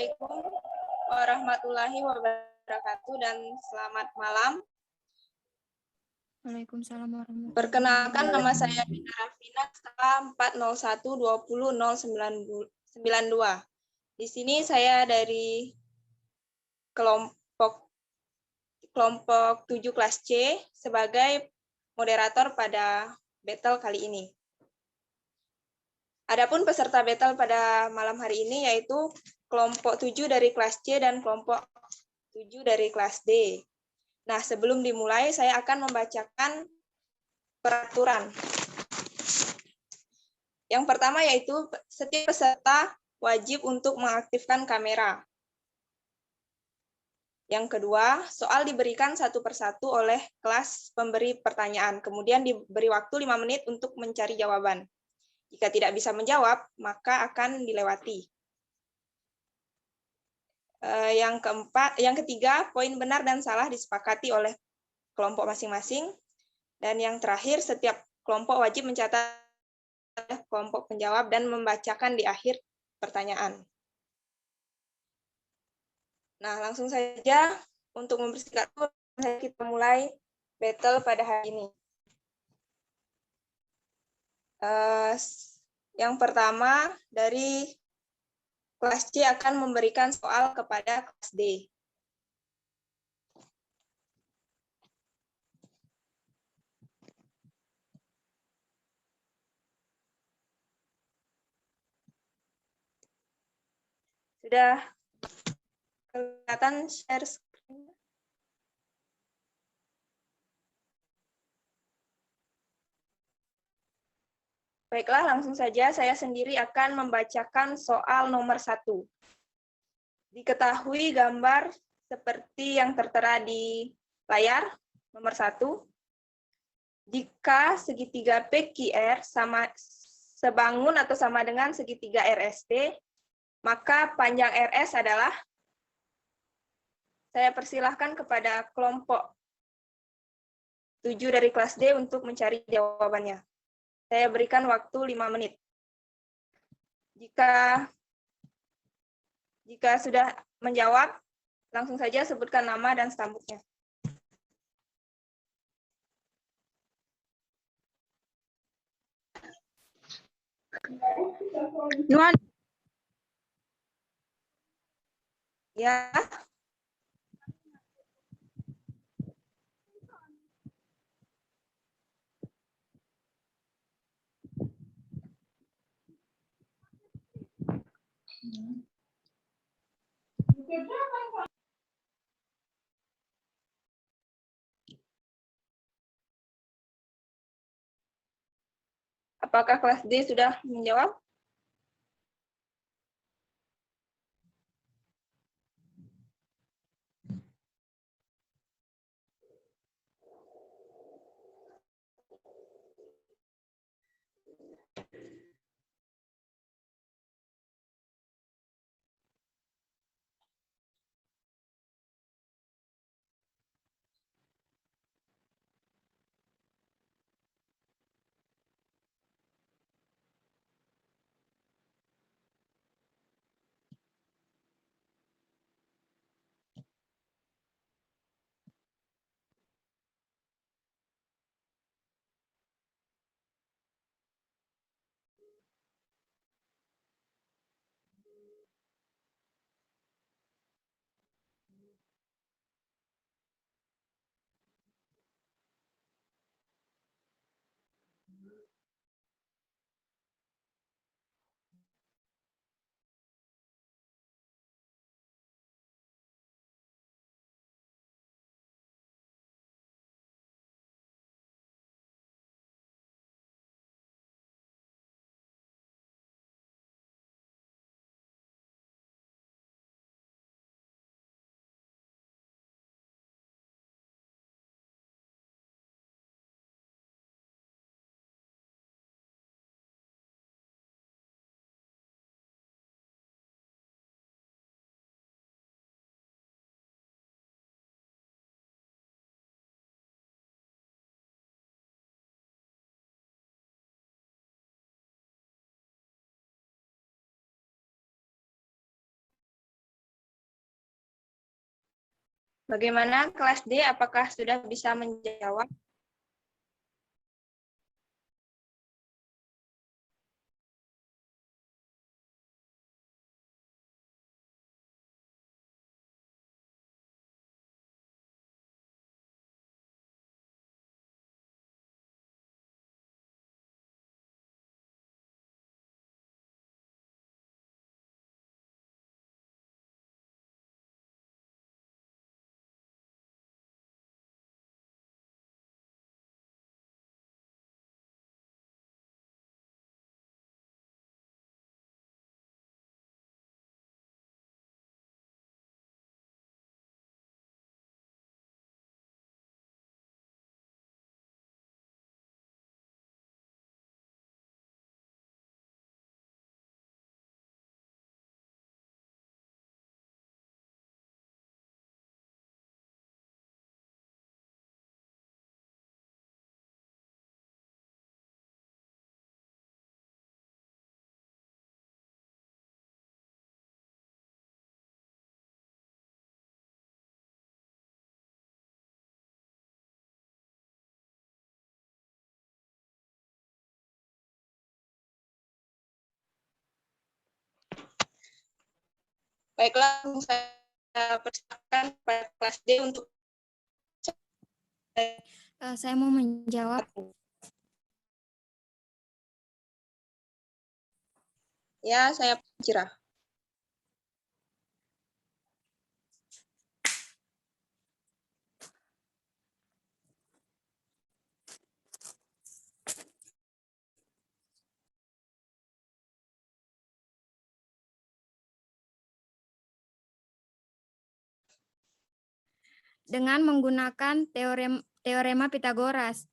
Assalamualaikum warahmatullahi wabarakatuh dan selamat malam. Waalaikumsalam warahmatullahi wabarakatuh. Perkenalkan, nama saya Dina Rafina, SKA401200092. Di sini saya dari kelompok 7 kelas C sebagai moderator pada battle kali ini. Adapun peserta battle pada malam hari ini yaitu kelompok 7 dari kelas C dan kelompok 7 dari kelas D. Nah, sebelum dimulai saya akan membacakan peraturan. Yang pertama yaitu setiap peserta wajib untuk mengaktifkan kamera. Yang kedua, soal diberikan satu persatu oleh kelas pemberi pertanyaan. Kemudian diberi waktu 5 menit untuk mencari jawaban. Jika tidak bisa menjawab, maka akan dilewati. Yang ketiga, poin benar dan salah disepakati oleh kelompok masing-masing. Dan yang terakhir, setiap kelompok wajib mencatat kelompok penjawab dan membacakan di akhir pertanyaan. Nah, langsung saja untuk mempersingkat kita mulai battle pada hari ini. Yang pertama dari kelas C akan memberikan soal kepada kelas D. Sudah kelihatan share screen? Baiklah, langsung saja saya sendiri akan membacakan soal nomor 1. Diketahui gambar seperti yang tertera di layar nomor 1. Jika segitiga PQR sebangun atau sama dengan segitiga RST, maka panjang RS adalah, saya persilahkan kepada kelompok 7 dari kelas D untuk mencari jawabannya. Saya berikan waktu 5 menit. Jika sudah menjawab, langsung saja sebutkan nama dan stambuknya. Ya. Apakah kelas D sudah menjawab? Bagaimana kelas D? Apakah sudah bisa menjawab? Baiklah, saya persilakan pada kelas D untuk Saya mau menjawab. ya, saya Cira. Dengan menggunakan teorema Pitagoras.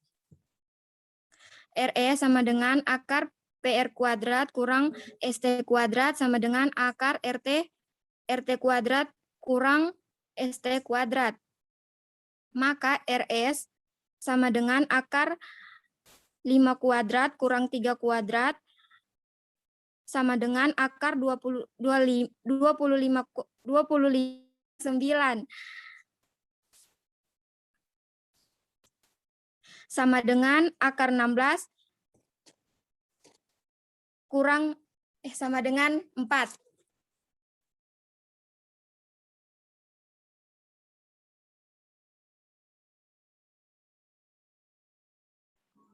RE sama dengan akar PR kuadrat kurang ST kuadrat sama dengan akar RT kuadrat kurang ST kuadrat. Maka RS sama dengan akar 5 kuadrat kurang 3 kuadrat sama dengan akar 29 sama dengan akar 16 kurang sama dengan 4.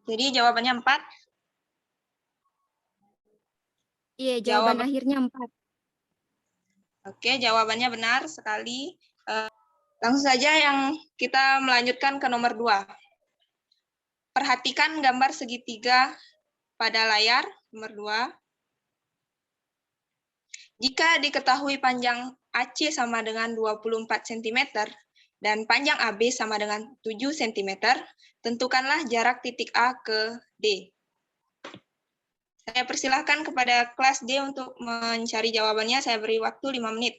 Jadi jawabannya 4. Iya, jawaban akhirnya 4. Oke, jawabannya benar sekali. Langsung saja yang kita melanjutkan ke nomor 2. Perhatikan gambar segitiga pada layar, nomor 2. Jika diketahui panjang AC sama dengan 24 cm dan panjang AB sama dengan 7 cm, tentukanlah jarak titik A ke D. Saya persilahkan kepada kelas D untuk mencari jawabannya. Saya beri waktu 5 menit.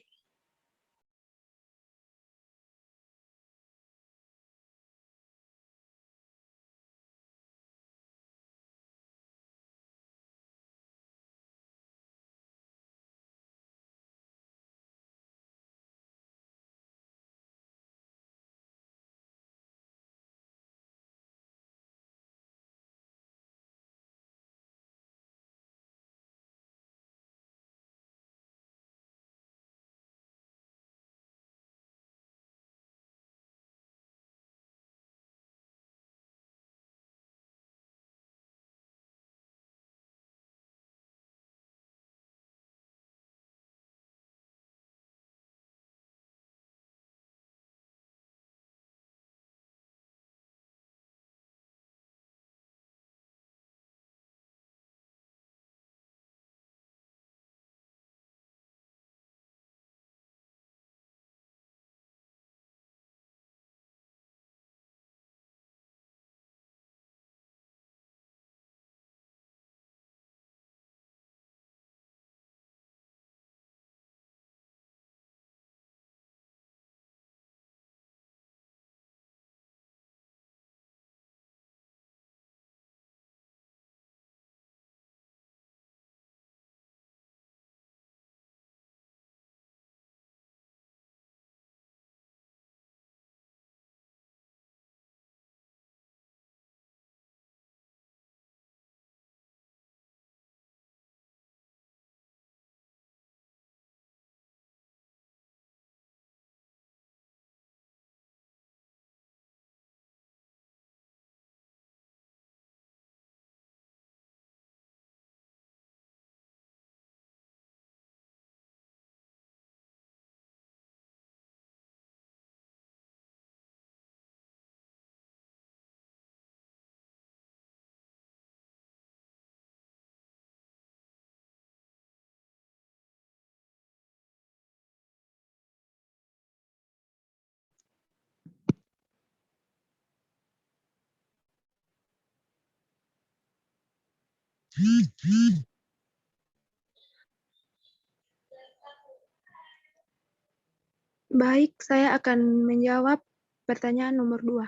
Baik, saya akan menjawab pertanyaan nomor 2.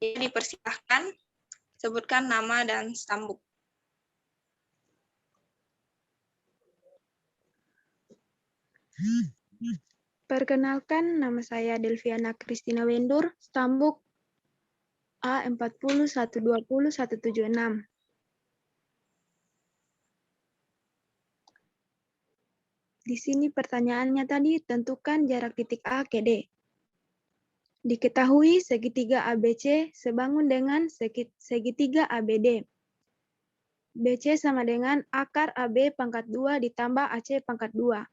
Dipersilahkan sebutkan nama dan stambuk. Perkenalkan, nama saya Delviana Kristina Wendur, stambuk A40 120 176. Di sini pertanyaannya tadi, tentukan jarak titik A ke D. Diketahui segitiga ABC sebangun dengan segitiga ABD. BC sama dengan akar AB pangkat 2 ditambah AC pangkat 2.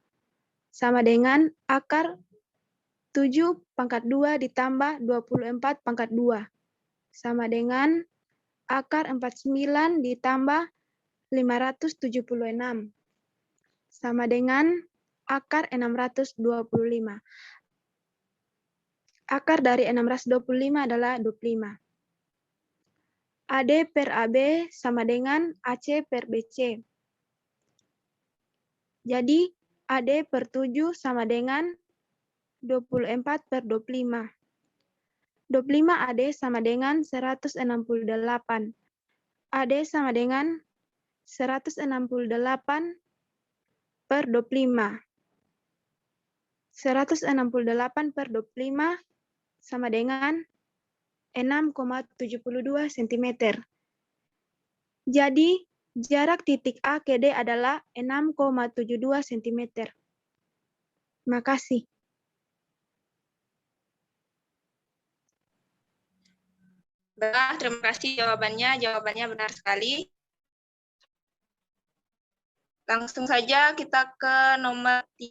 Sama dengan akar 7 pangkat 2 ditambah 24 pangkat 2. Sama dengan akar 49 ditambah 576. Sama dengan akar 625. Akar dari 625 adalah 25. AD per AB sama dengan AC per BC. Jadi, AD per 7 sama dengan 24 per 25. 25 AD sama dengan 168. AD sama dengan 168 per 25. 168 per 25 sama dengan 6,72 cm. Jadi, jarak titik A ke D adalah 6,72 cm. Makasih. Baiklah, terima kasih jawabannya. Jawabannya benar sekali. Langsung saja kita ke nomor 3.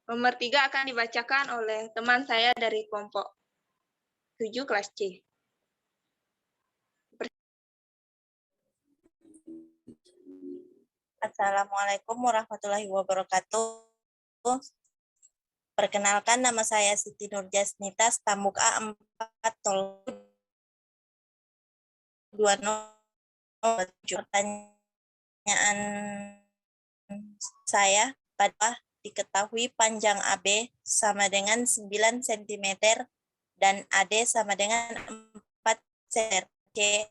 Nomor 3 akan dibacakan oleh teman saya dari kelompok 7 kelas C. Assalamualaikum warahmatullahi wabarakatuh. Perkenalkan, nama saya Siti Nurjasnita, stambuk A420. Pertanyaan saya, pada diketahui panjang AB sama dengan 9 cm dan AD sama dengan 4 cm.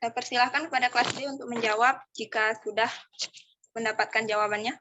Saya persilahkan kepada kelas D untuk menjawab jika sudah mendapatkan jawabannya.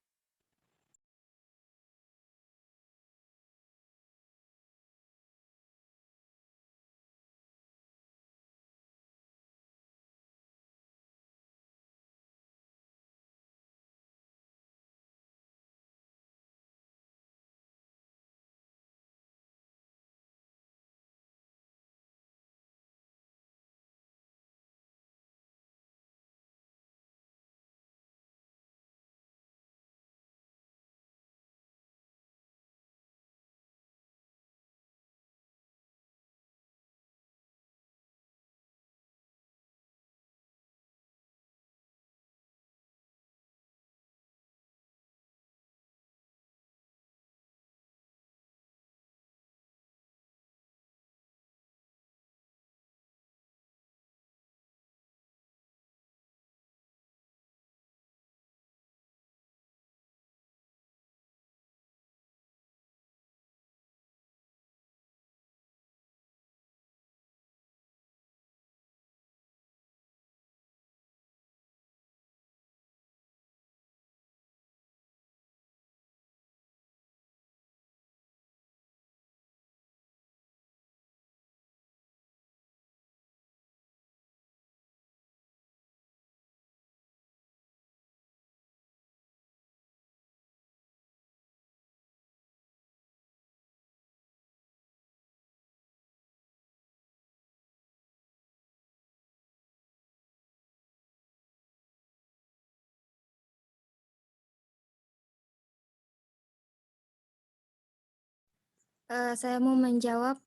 Saya mau menjawab.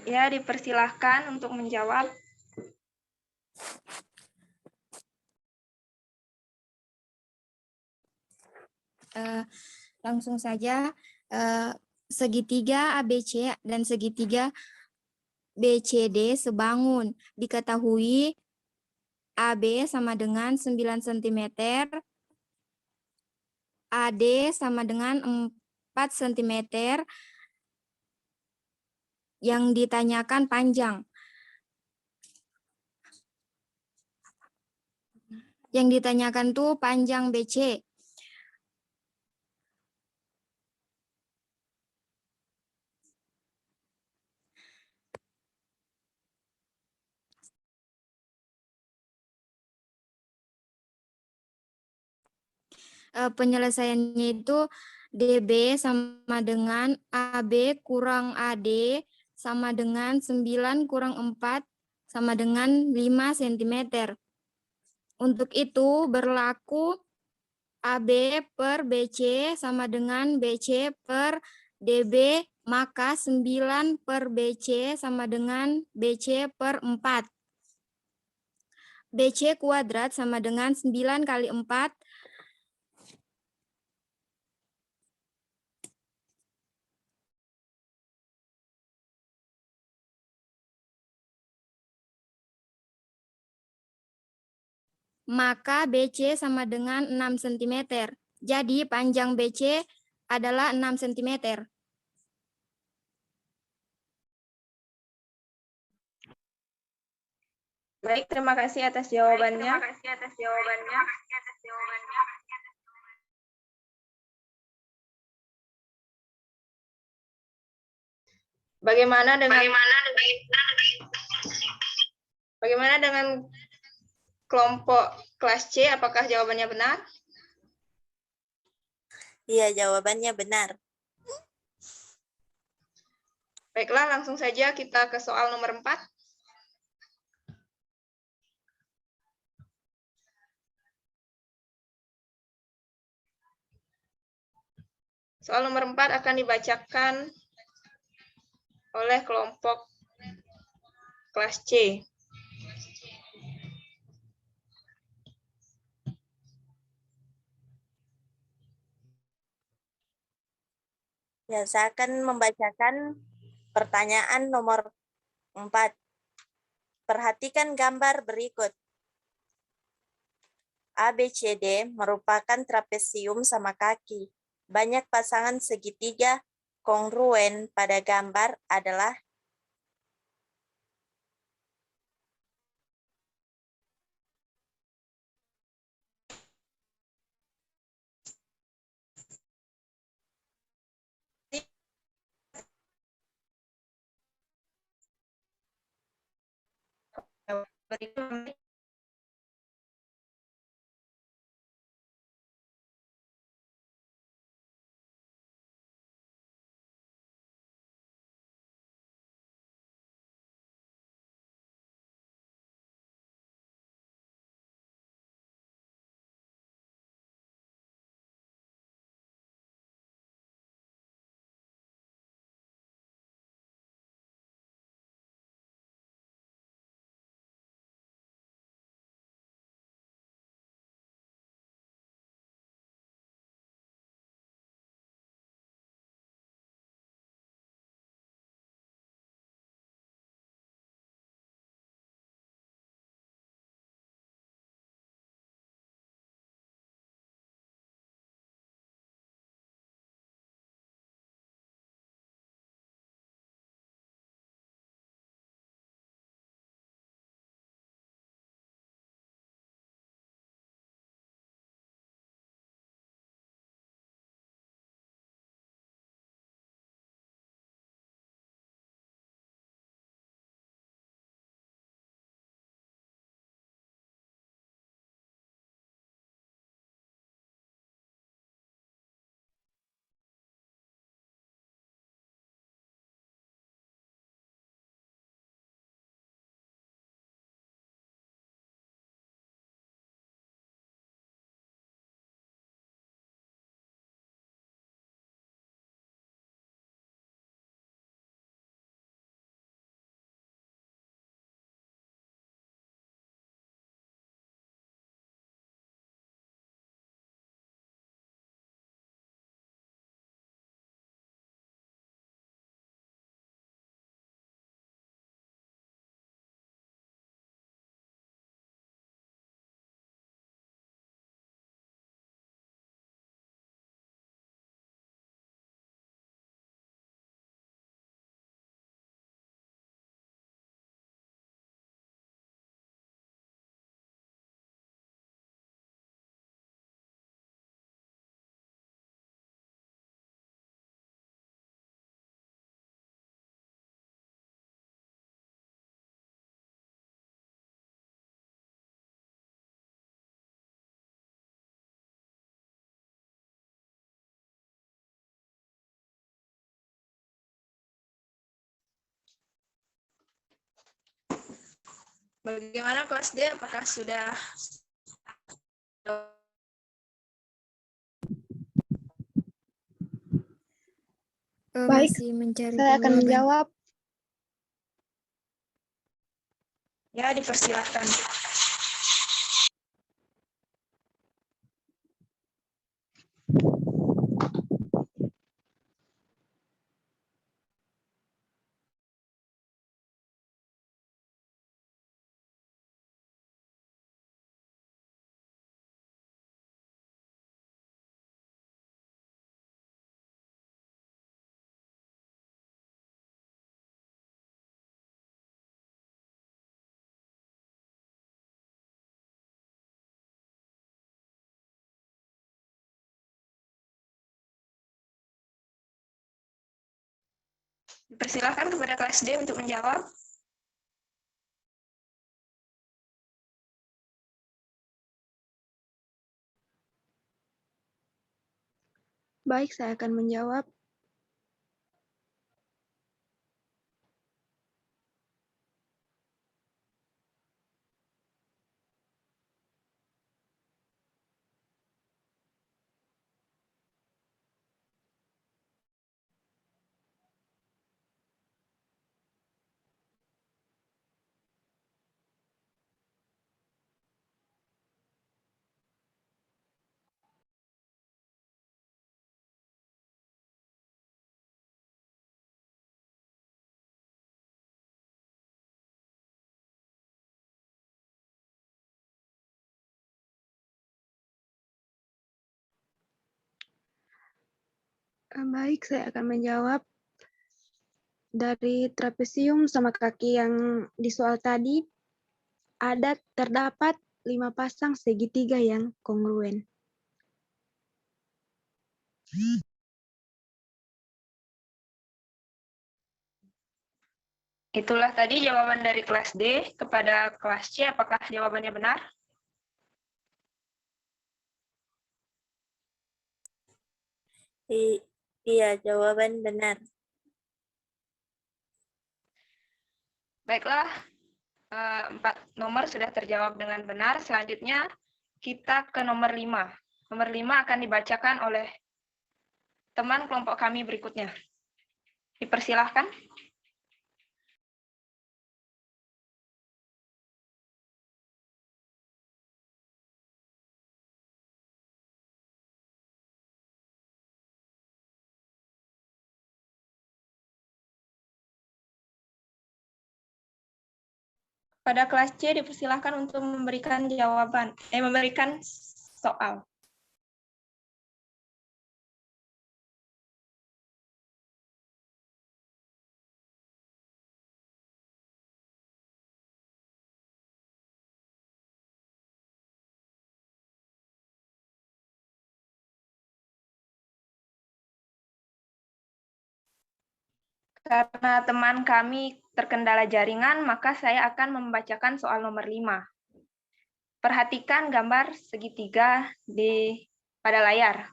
Ya, dipersilahkan untuk menjawab. Langsung saja, segitiga ABC dan segitiga BCD sebangun. Diketahui AB sama dengan 9 cm, AD sama dengan 4 cm, yang ditanyakan panjang. Yang ditanyakan tuh panjang BC. Penyelesaiannya itu DB sama dengan AB kurang AD sama dengan 9 kurang 4 sama dengan 5 cm. Untuk itu berlaku AB per BC sama dengan BC per DB, maka 9 per BC sama dengan BC per 4. BC kuadrat sama dengan 9 kali 4, maka BC sama dengan 6 cm. Jadi panjang BC adalah 6 cm. Baik, terima kasih atas jawabannya. Bagaimana dengan kelompok kelas C? Apakah jawabannya benar? Iya, jawabannya benar. Baiklah, langsung saja kita ke soal nomor 4. Soal nomor 4 akan dibacakan oleh kelompok kelas C. Ya, saya akan membacakan pertanyaan nomor 4. Perhatikan gambar berikut. ABCD merupakan trapesium sama kaki. Banyak pasangan segitiga kongruen pada gambar adalah Berikut Bagaimana kelas D? Apakah sudah Baik, Masih mencari saya akan jawaban. menjawab. ya dipersilahkan? Dipersilahkan kepada kelas D untuk menjawab. Baik, saya akan menjawab. Baik, saya akan menjawab. Dari trapesium sama kaki yang di soal tadi, terdapat 5 pasang segitiga yang kongruen. Itulah tadi jawaban dari kelas D. Kepada kelas C, apakah jawabannya benar? Iya, jawaban benar. Baiklah, 4 nomor sudah terjawab dengan benar. Selanjutnya kita ke nomor 5. Nomor 5 akan dibacakan oleh teman kelompok kami berikutnya. Dipersilahkan. Pada kelas C dipersilahkan untuk memberikan jawaban, memberikan soal. Karena teman kami terkendala jaringan, maka saya akan membacakan soal nomor 5. Perhatikan gambar segitiga pada layar.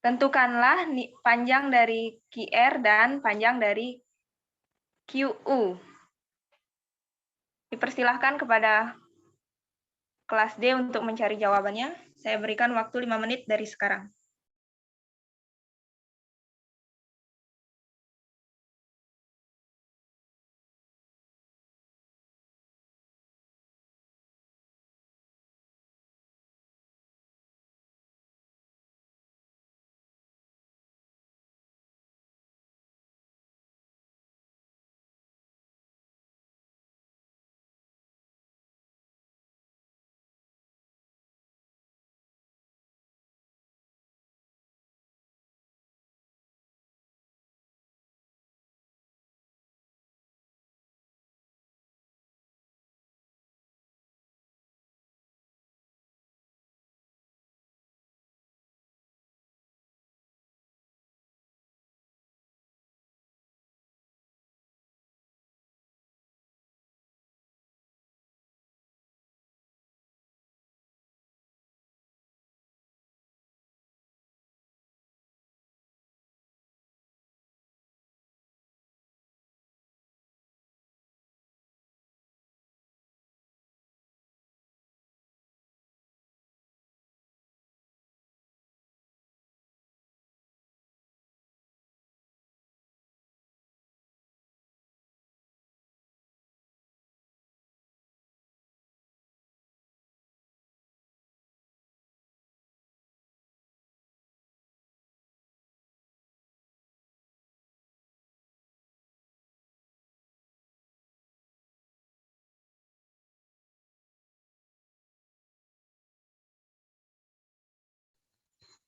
Tentukanlah panjang dari QR dan panjang dari QU. Dipersilahkan kepada kelas D untuk mencari jawabannya. Saya berikan waktu 5 menit dari sekarang.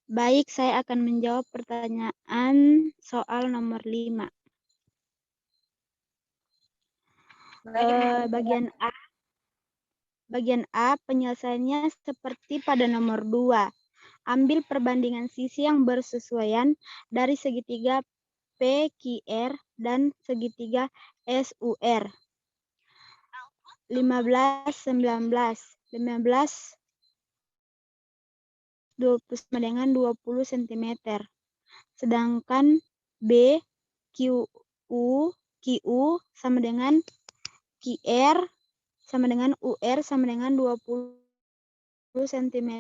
Baik, saya akan menjawab pertanyaan soal nomor 5. Baik, Bagian A, penyelesaiannya seperti pada nomor 2. Ambil perbandingan sisi yang bersesuaian dari segitiga PQR dan segitiga SUR. 15, 19. 15 20 sama dengan 20 cm. Sedangkan B, QU sama dengan QR sama dengan UR sama dengan 20 cm.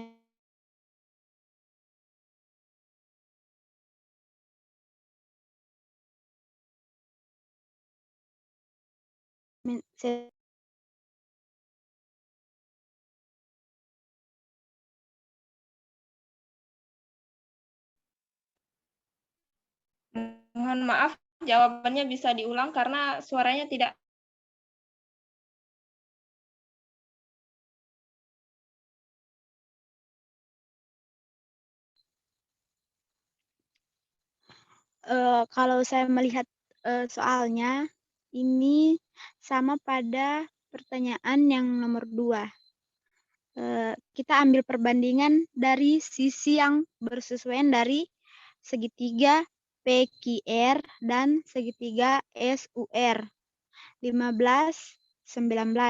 mohon maaf, jawabannya bisa diulang karena suaranya tidak. Kalau saya melihat soalnya, ini sama pada pertanyaan yang nomor 2. Kita ambil perbandingan dari sisi yang bersesuaian dari segitiga PQR dan segitiga SUR. 15, 19.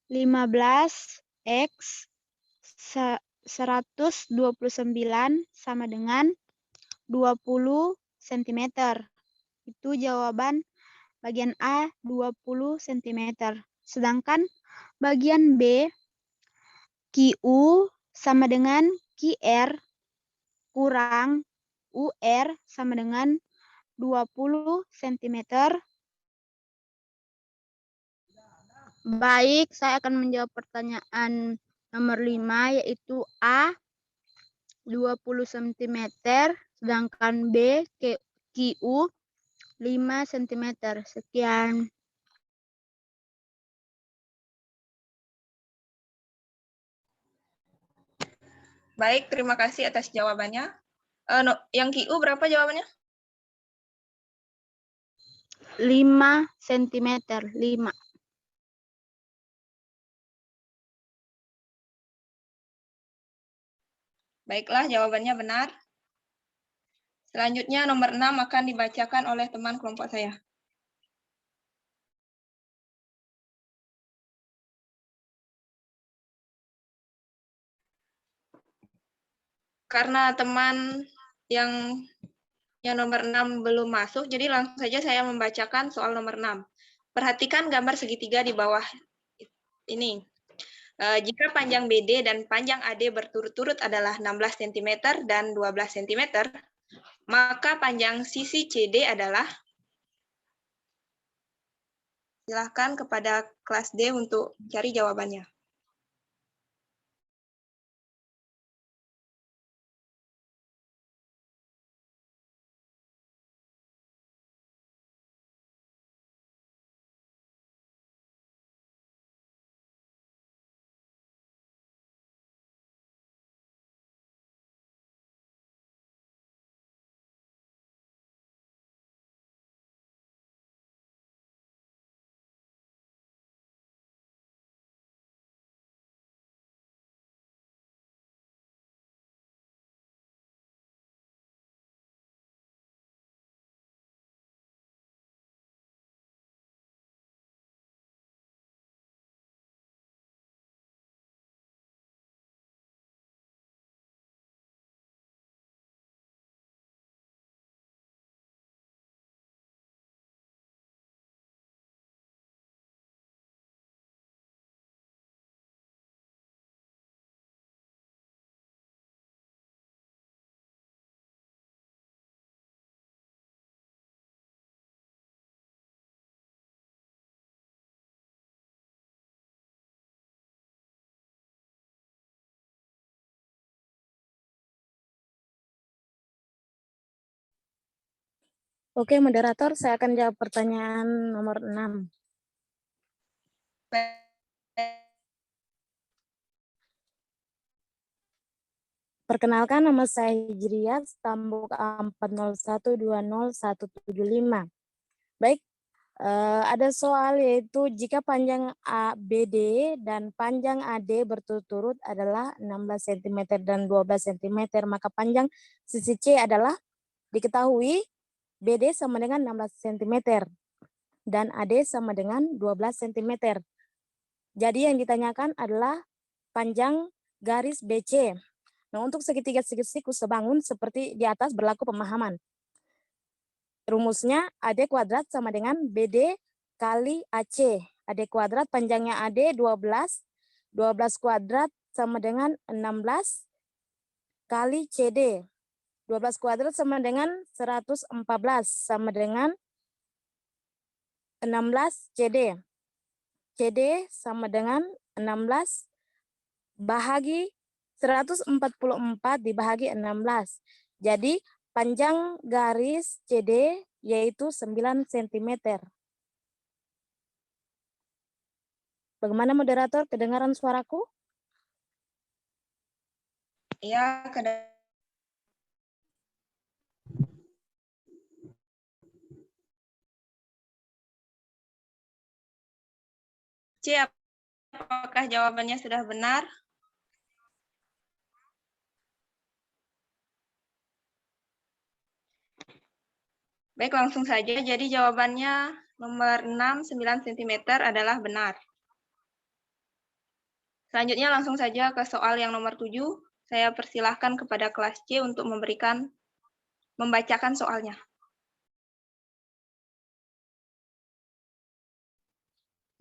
15 X 129 sama dengan 20 cm. Itu jawaban bagian A 20 cm. Sedangkan bagian B QU sama dengan QR kurang UR sama dengan 20 cm. Baik, saya akan menjawab pertanyaan nomor 5, yaitu A 20 cm, sedangkan B QU 5 cm. Sekian. Baik, terima kasih atas jawabannya. Yang QU berapa jawabannya? 5 cm, 5. Baiklah, jawabannya benar. Selanjutnya nomor 6 akan dibacakan oleh teman kelompok saya. Karena teman yang nomor 6 belum masuk, jadi langsung saja saya membacakan soal nomor 6. Perhatikan gambar segitiga di bawah ini. Jika panjang BD dan panjang AD berturut-turut adalah 16 cm dan 12 cm, maka panjang sisi CD adalah, silahkan kepada kelas D untuk cari jawabannya. Oke, moderator, saya akan jawab pertanyaan nomor 6. Perkenalkan, nama saya Hijriyat, stambuk 401200175. Baik, ada soal yaitu jika panjang ABD dan panjang AD berturut-turut adalah 16 cm dan 12 cm, maka panjang sisi C adalah diketahui BD sama dengan 16 cm dan AD sama dengan 12 cm. Jadi yang ditanyakan adalah panjang garis BC. Nah, untuk segitiga sikus sebangun seperti di atas berlaku pemahaman. Rumusnya AD kuadrat sama dengan BD kali AC. AD kuadrat panjangnya AD 12. 12 kuadrat sama dengan 16 kali CD. 12 kuadrat sama dengan 114 sama dengan 16 CD. CD sama dengan 16 bahagi 144 dibahagi 16. Jadi panjang garis CD yaitu 9 cm. Bagaimana moderator, kedengaran suaraku? Ya, C, apakah jawabannya sudah benar? Baik, langsung saja. Jadi jawabannya nomor 6, 9 cm adalah benar. Selanjutnya langsung saja ke soal yang nomor 7. Saya persilahkan kepada kelas C untuk membacakan soalnya.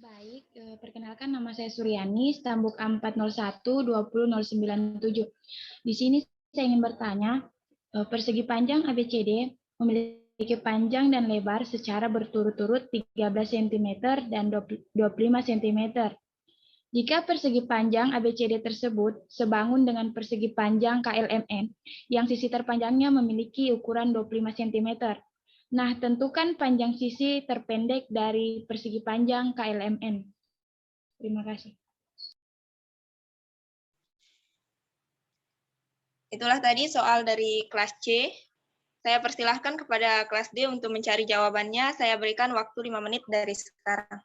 Baik, perkenalkan nama saya Suryani, stambuk 401-20097. Di sini saya ingin bertanya, persegi panjang ABCD memiliki panjang dan lebar secara berturut-turut 13 cm dan 25 cm. Jika persegi panjang ABCD tersebut sebangun dengan persegi panjang KLMN yang sisi terpanjangnya memiliki ukuran 25 cm. Nah, tentukan panjang sisi terpendek dari persegi panjang KLMN. Terima kasih. Itulah tadi soal dari kelas C. Saya persilahkan kepada kelas D untuk mencari jawabannya. Saya berikan waktu 5 menit dari sekarang.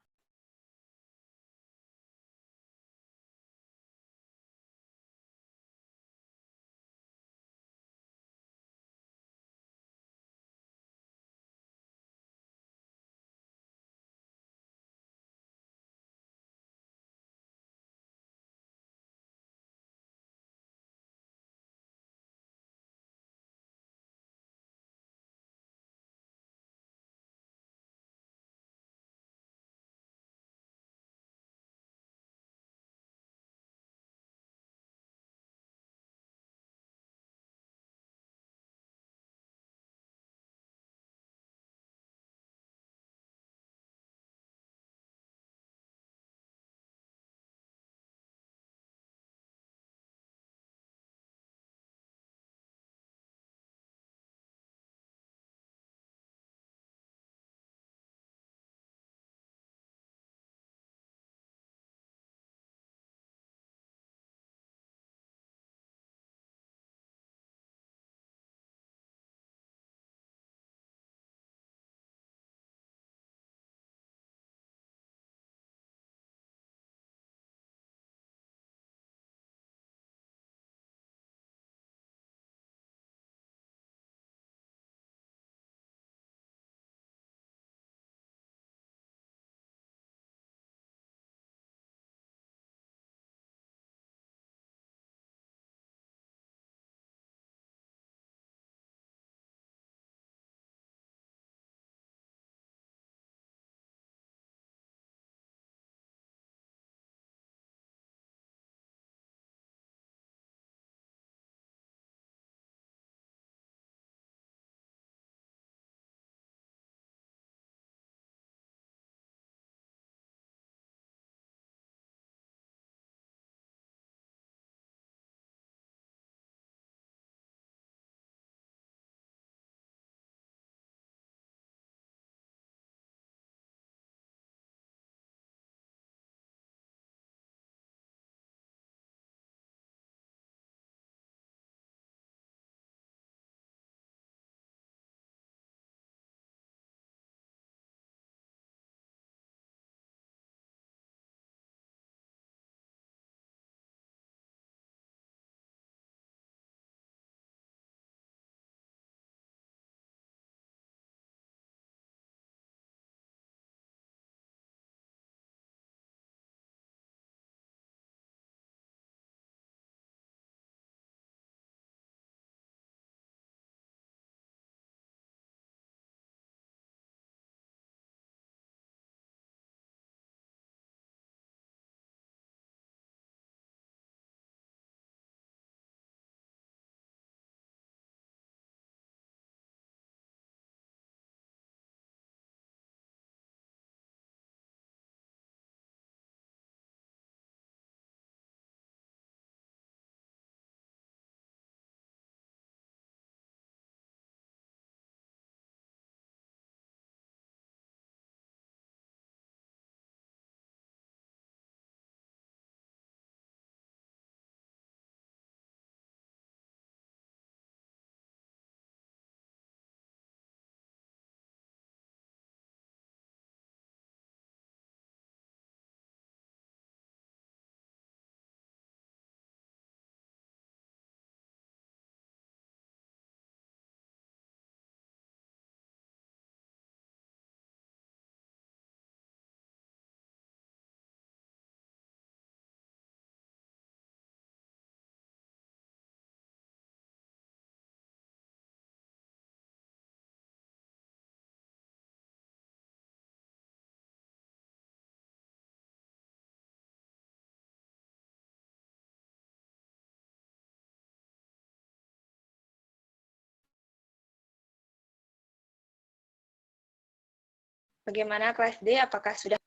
Bagaimana kelas D? Apakah sudah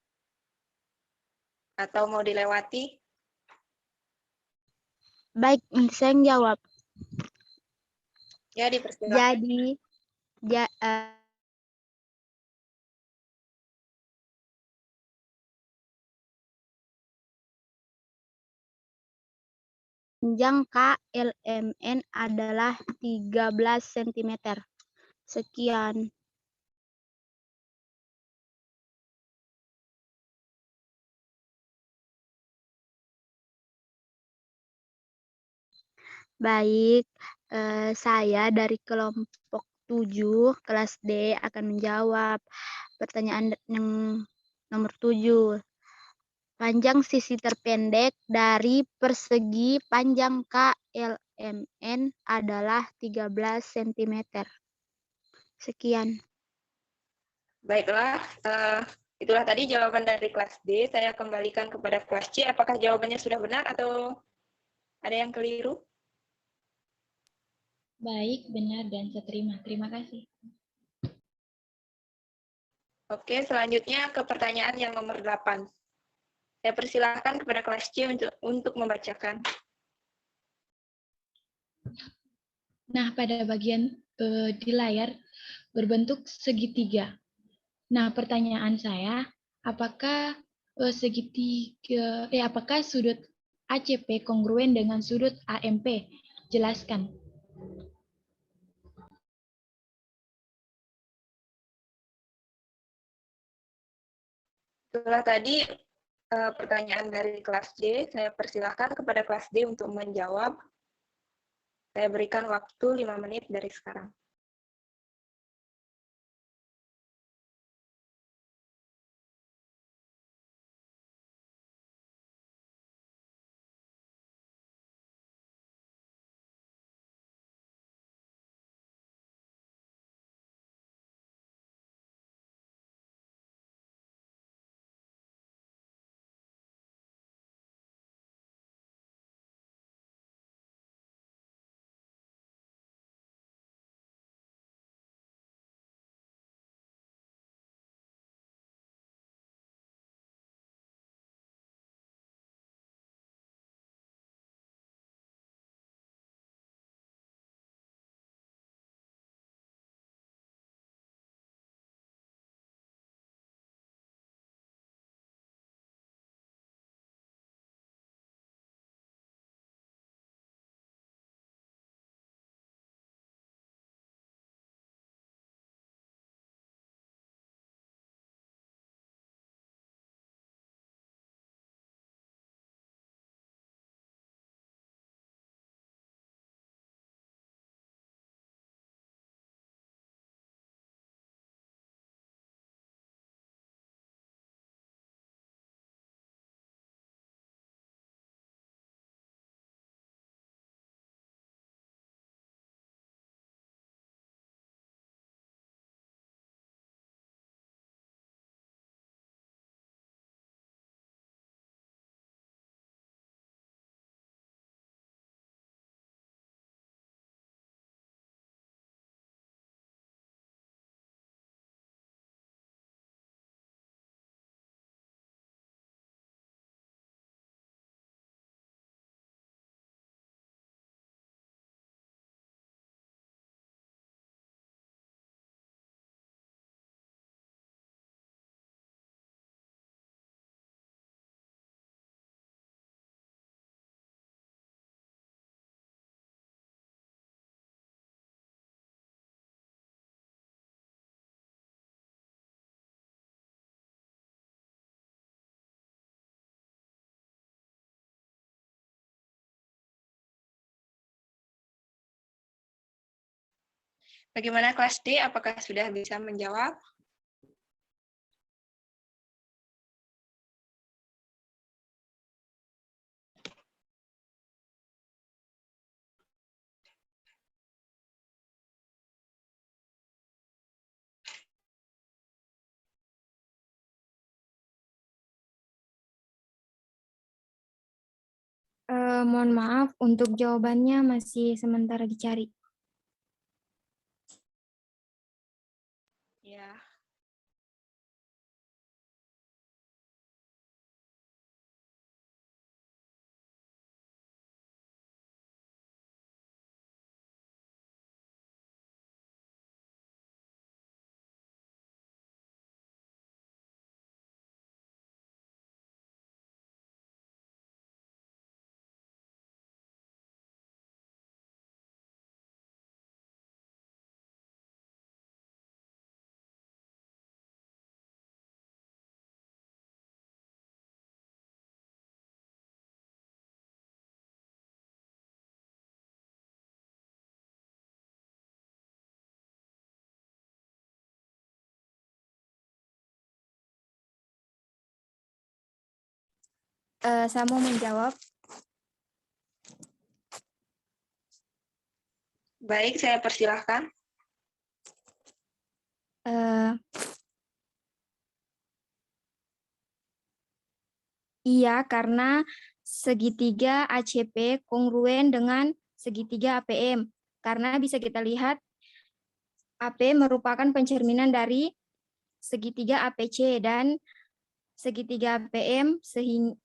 atau mau dilewati? Baik, saya yang jawab. Ya, dipersilakan. Jadi, panjang KLMN adalah 13 cm. Sekian. Baik, saya dari kelompok 7 kelas D akan menjawab pertanyaan yang nomor 7. Panjang sisi terpendek dari persegi panjang KLMN adalah 13 cm. Sekian. Baiklah, itulah tadi jawaban dari kelas D. Saya kembalikan kepada kelas C. Apakah jawabannya sudah benar atau ada yang keliru? Baik, benar, dan saya terima. Terima kasih. Oke, selanjutnya ke pertanyaan yang nomor 8. Saya persilahkan kepada kelas C untuk membacakan. Nah, pada bagian di layar berbentuk segitiga. Nah, pertanyaan saya, apakah apakah sudut ACP kongruen dengan sudut AMP? Jelaskan. Setelah tadi pertanyaan dari kelas D, saya persilahkan kepada kelas D untuk menjawab. Saya berikan waktu 5 menit dari sekarang. Bagaimana kelas D? Apakah sudah bisa menjawab? Mohon maaf, untuk jawabannya masih sementara dicari. Ya. Saya mau menjawab. Baik, saya persilahkan. Iya, karena segitiga ACP kongruen dengan segitiga APM. Karena bisa kita lihat AP merupakan pencerminan dari segitiga APC dan segitiga APM sehingga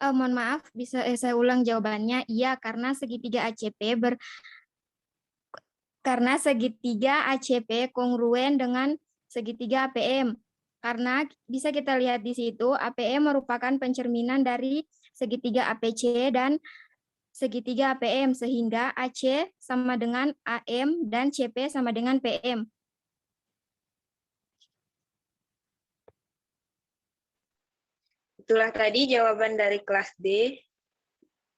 mohon maaf, bisa saya ulang jawabannya. Iya, karena segitiga ACP kongruen dengan segitiga APM. Karena bisa kita lihat di situ, APM merupakan pencerminan dari segitiga APC dan segitiga APM, sehingga AC sama dengan AM dan CP sama dengan PM. Itulah tadi jawaban dari kelas D.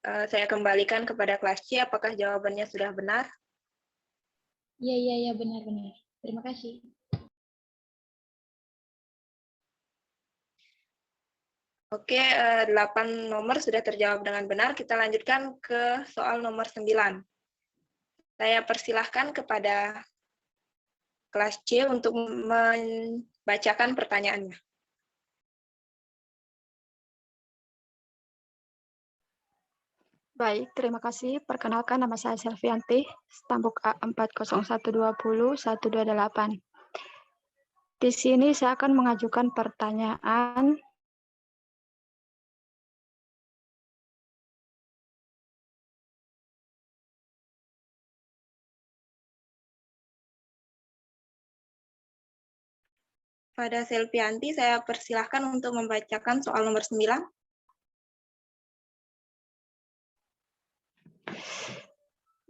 Saya kembalikan kepada kelas C, apakah jawabannya sudah benar? Iya, benar-benar. Terima kasih. Oke, 8 nomor sudah terjawab dengan benar. Kita lanjutkan ke soal nomor 9. Saya persilahkan kepada kelas C untuk membacakan pertanyaannya. Baik, terima kasih. Perkenalkan, nama saya Selvianti, stambuk A40120128. Di sini saya akan mengajukan pertanyaan Pada Selvianti, saya persilahkan untuk membacakan soal nomor 9.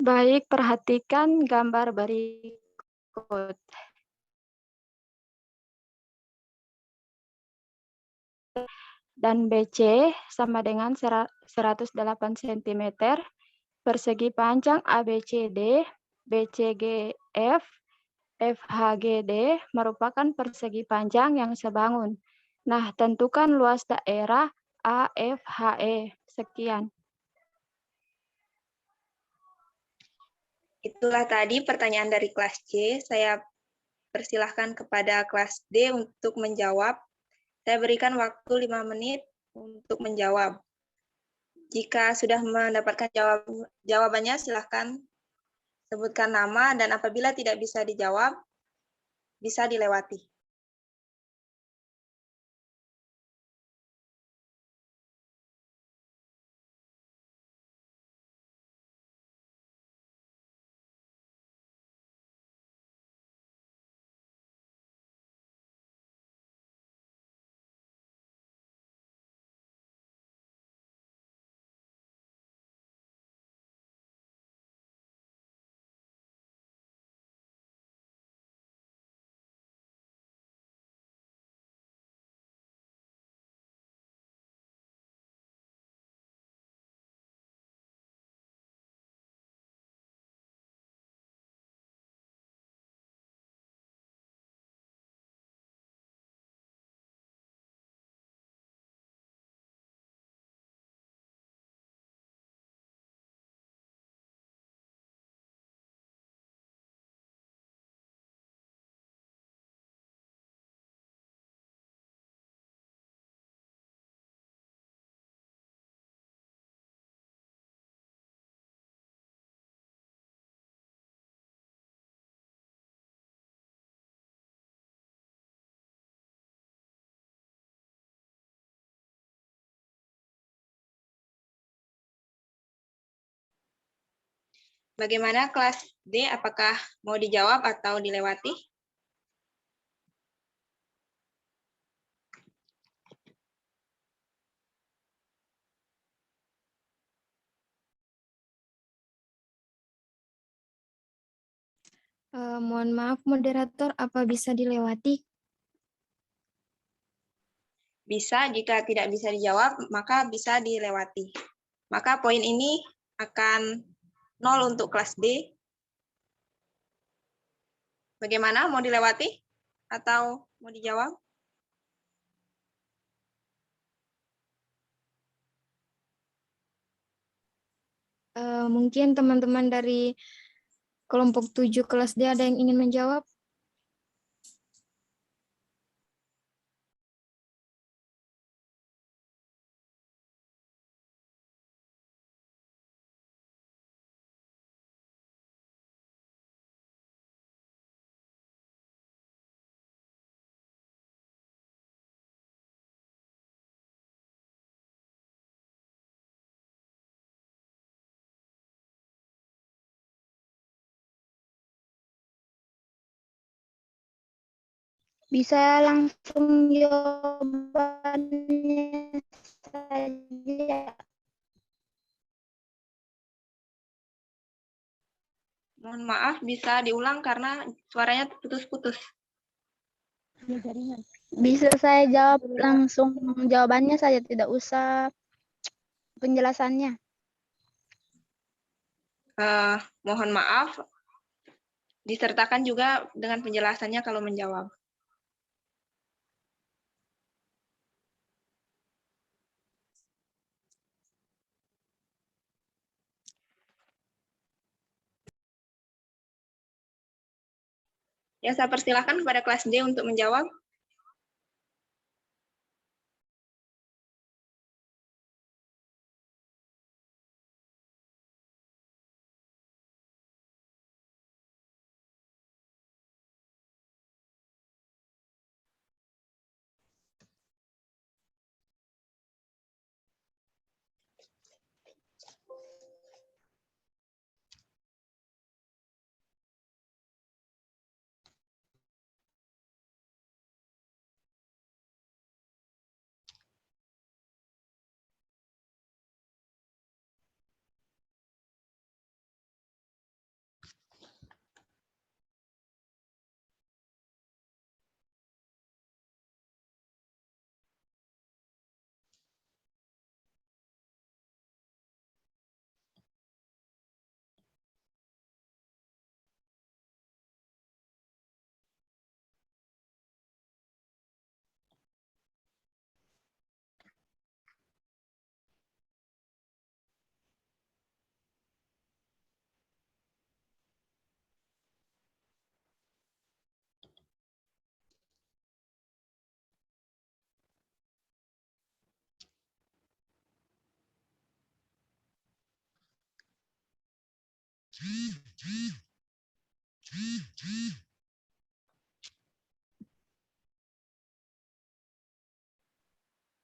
Baik, perhatikan gambar berikut. Dan BC sama dengan 108 cm, persegi panjang ABCD, BCGF, FHGD merupakan persegi panjang yang sebangun. Nah, tentukan luas daerah AFHE. Sekian. Itulah tadi pertanyaan dari kelas C. Saya persilahkan kepada kelas D untuk menjawab. Saya berikan waktu 5 menit untuk menjawab. Jika sudah mendapatkan jawabannya, silahkan sebutkan nama, dan apabila tidak bisa dijawab, bisa dilewati. Bagaimana kelas D? Apakah mau dijawab atau dilewati? Mohon maaf, moderator, apa bisa dilewati? Bisa, jika tidak bisa dijawab, maka bisa dilewati. Maka poin ini akan 0 untuk kelas D. Bagaimana? Mau dilewati atau mau dijawab? Mungkin teman-teman dari kelompok 7 kelas D ada yang ingin menjawab? Bisa langsung jawabannya saja. Mohon maaf, bisa diulang karena suaranya putus-putus. Bisa saya jawab langsung jawabannya saja, tidak usah penjelasannya. Mohon maaf, disertakan juga dengan penjelasannya kalau menjawab. Ya, saya persilahkan kepada kelas D untuk menjawab.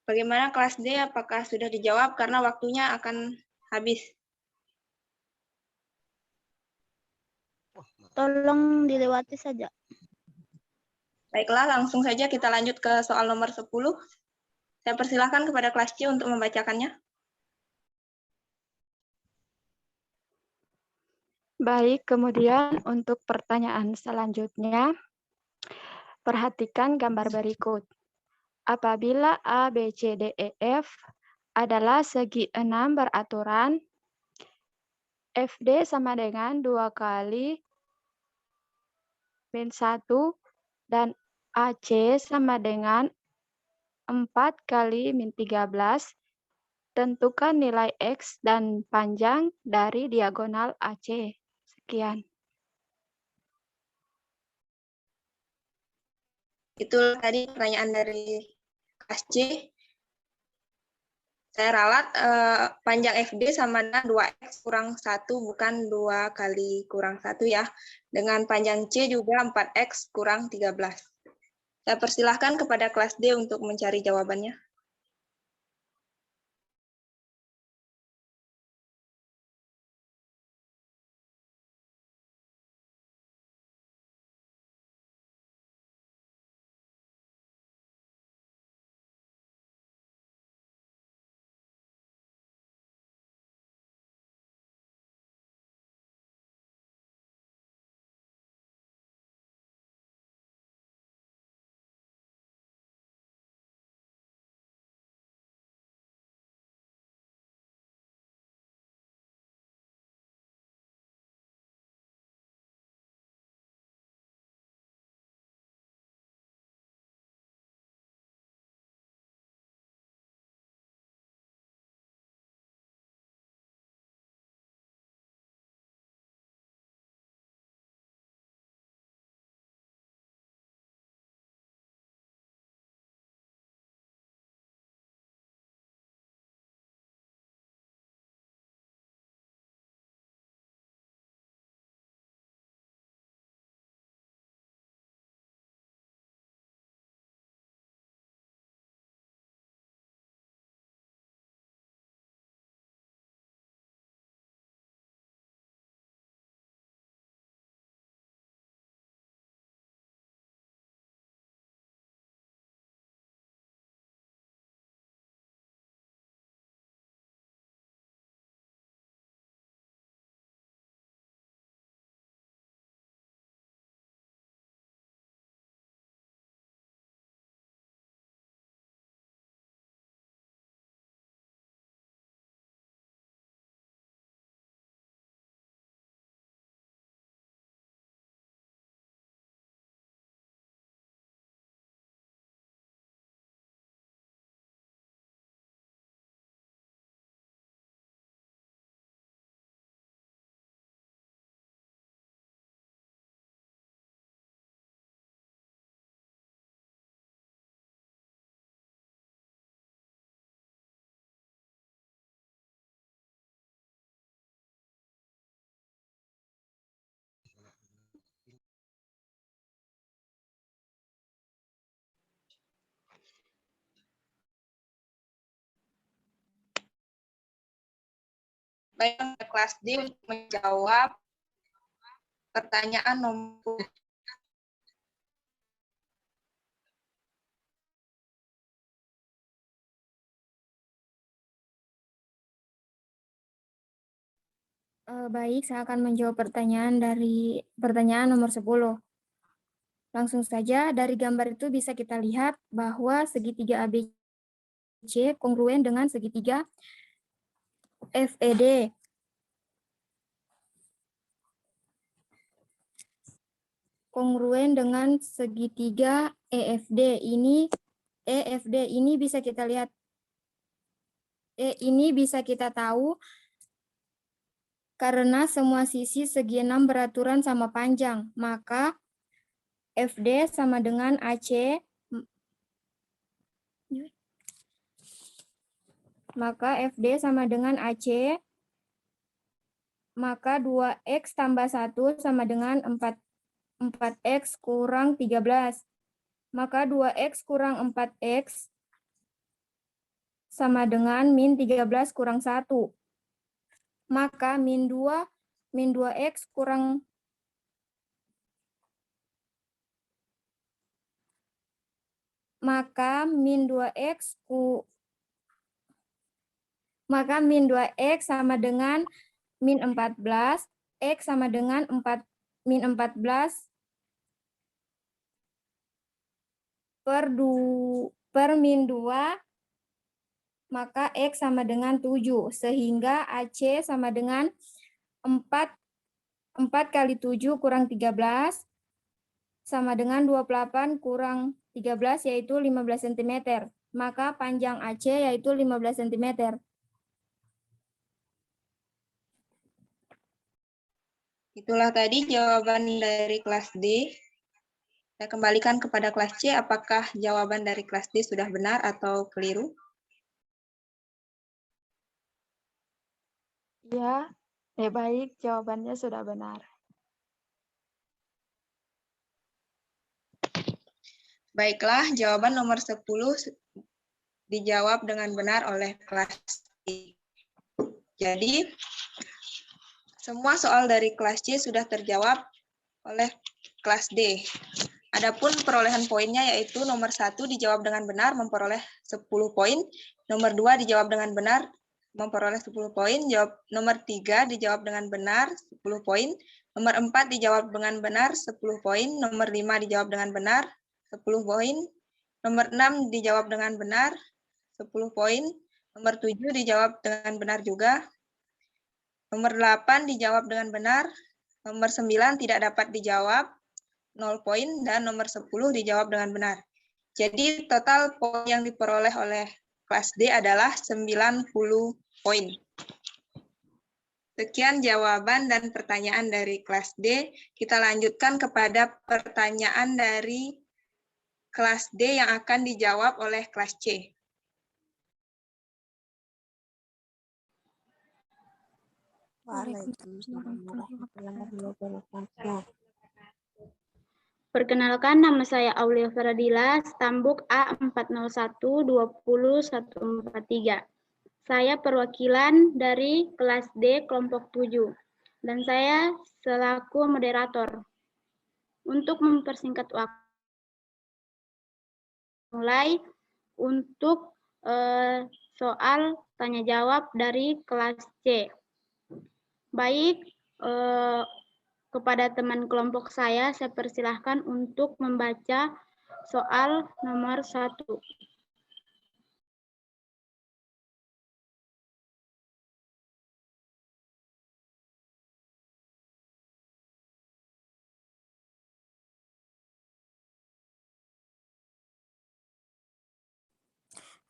Bagaimana kelas D? Apakah sudah dijawab karena waktunya akan habis? Tolong dilewati saja. Baiklah, langsung saja kita lanjut ke soal nomor 10. Saya persilahkan kepada kelas C untuk membacakannya. Baik, kemudian untuk pertanyaan selanjutnya, perhatikan gambar berikut. Apabila A, B, C, D, E, F adalah segi 6 beraturan, FD sama dengan 2 kali min 1 dan AC sama dengan 4 kali min 13, tentukan nilai X dan panjang dari diagonal AC. Sekian. Itu tadi pertanyaan dari kelas C. Saya ralat panjang FD sama dengan 2X kurang 1, bukan 2 kali kurang 1 ya. Dengan panjang C juga 4X kurang 13. Saya persilahkan kepada kelas D untuk mencari jawabannya. Baik, kelas D untuk menjawab pertanyaan nomor. Baik, saya akan menjawab pertanyaan dari pertanyaan nomor 10. Langsung saja, dari gambar itu bisa kita lihat bahwa segitiga ABC kongruen dengan segitiga FED. Kongruen dengan segitiga EFD. EFD ini bisa kita lihat. Ini bisa kita tahu karena semua sisi segi 6 beraturan sama panjang, maka FD sama dengan AC, maka FD sama dengan AC, maka 2X tambah 1 sama dengan 4X kurang 13. Maka 2X kurang 4X sama dengan min 13 kurang 1. Maka min 2X kurang maka min 2X sama dengan min 14, X sama dengan min 14 per min 2, maka X sama dengan 7, sehingga AC sama dengan 4 kali 7 kurang 13, sama dengan 28 kurang 13, yaitu 15 cm. Maka panjang AC yaitu 15 cm. Itulah tadi jawaban dari kelas D. Saya kembalikan kepada kelas C, apakah jawaban dari kelas D sudah benar atau keliru? Ya, baik, jawabannya sudah benar. Baiklah, jawaban nomor 10 dijawab dengan benar oleh kelas C. Jadi, semua soal dari kelas C sudah terjawab oleh kelas D. Adapun perolehan poinnya yaitu nomor 1 dijawab dengan benar memperoleh 10 poin, nomor 2 dijawab dengan benar memperoleh 10 poin, nomor 3 dijawab dengan benar 10 poin, nomor 4 dijawab dengan benar 10 poin, nomor 5 dijawab dengan benar 10 poin, nomor 6 dijawab dengan benar 10 poin, nomor 7 dijawab dengan benar juga, nomor 8 dijawab dengan benar, nomor 9 tidak dapat dijawab 0 poin, dan nomor 10 dijawab dengan benar. Jadi total poin yang diperoleh oleh kelas D adalah 90 poin. Sekian jawaban dan pertanyaan dari kelas D. Kita lanjutkan kepada pertanyaan dari kelas D yang akan dijawab oleh kelas C. Waalaikumsalam warahmatullahi wabarakatuh. Perkenalkan, nama saya Aulia Faradila, stambuk A40120-143. Saya perwakilan dari kelas D kelompok 7, dan saya selaku moderator. Untuk mempersingkat waktu, mulai untuk soal tanya jawab dari kelas C. Baik, kepada teman kelompok saya persilahkan untuk membaca soal nomor 1.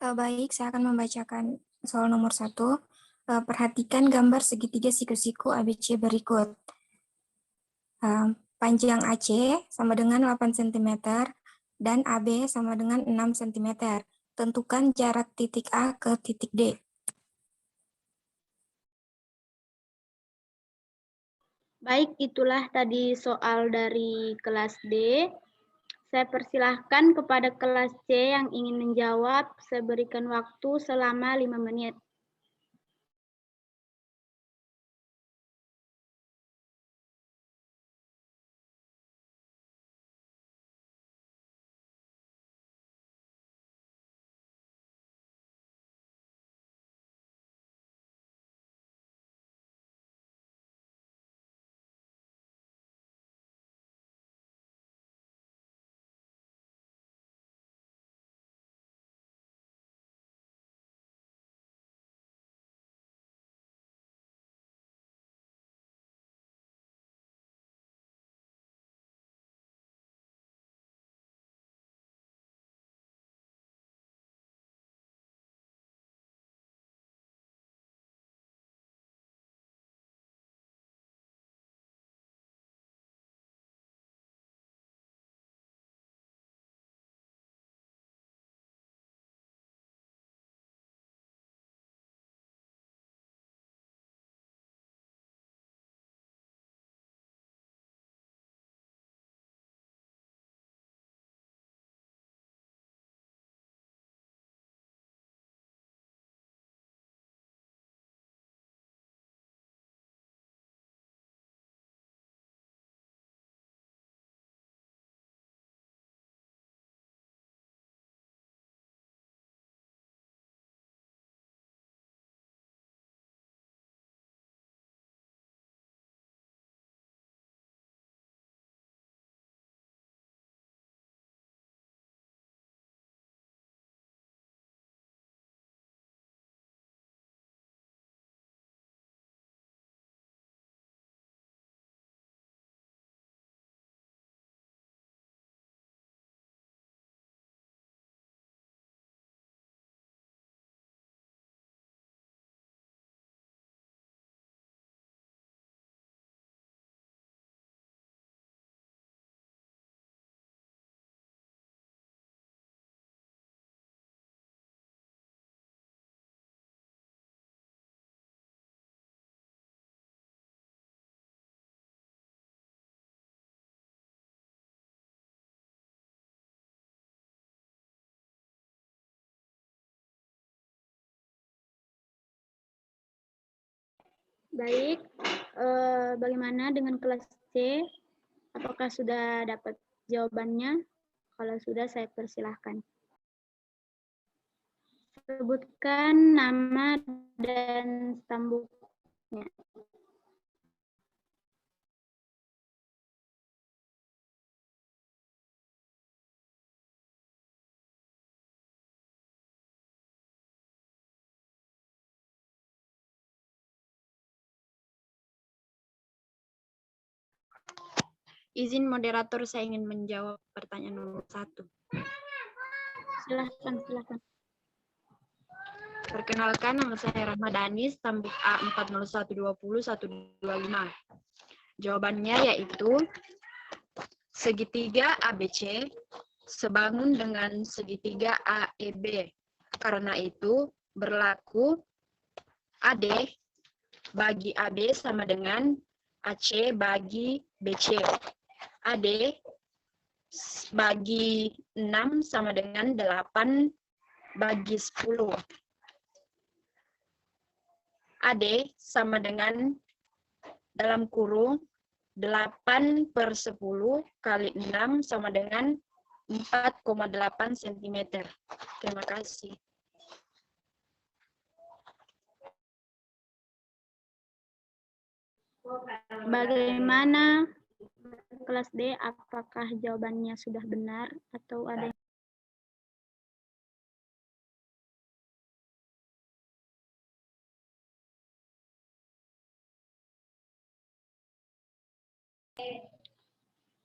Baik, saya akan membacakan soal nomor 1. Perhatikan gambar segitiga siku-siku ABC berikut. Panjang AC sama dengan 8 cm dan AB sama dengan 6 cm. Tentukan jarak titik A ke titik D. Baik, itulah tadi soal dari kelas D. Saya persilahkan kepada kelas C yang ingin menjawab. Saya berikan waktu selama 5 menit. Baik, bagaimana dengan kelas C? Apakah sudah dapat jawabannya? Kalau sudah, saya persilahkan. Sebutkan nama dan stambuknya. Izin moderator, saya ingin menjawab pertanyaan nomor 1. Silahkan, silahkan. Perkenalkan, nama saya Rahmadani, stambuk A 40120-125. Jawabannya yaitu segitiga ABC sebangun dengan segitiga AEB. Karena itu berlaku AD bagi AB sama dengan AC bagi BC. AD bagi 6 sama dengan 8 bagi 10. AD sama dengan dalam kurung 8/10 kali 6 sama dengan 4,8 cm. Terima kasih. Bagaimana kelas D? Apakah jawabannya sudah benar atau ada yang...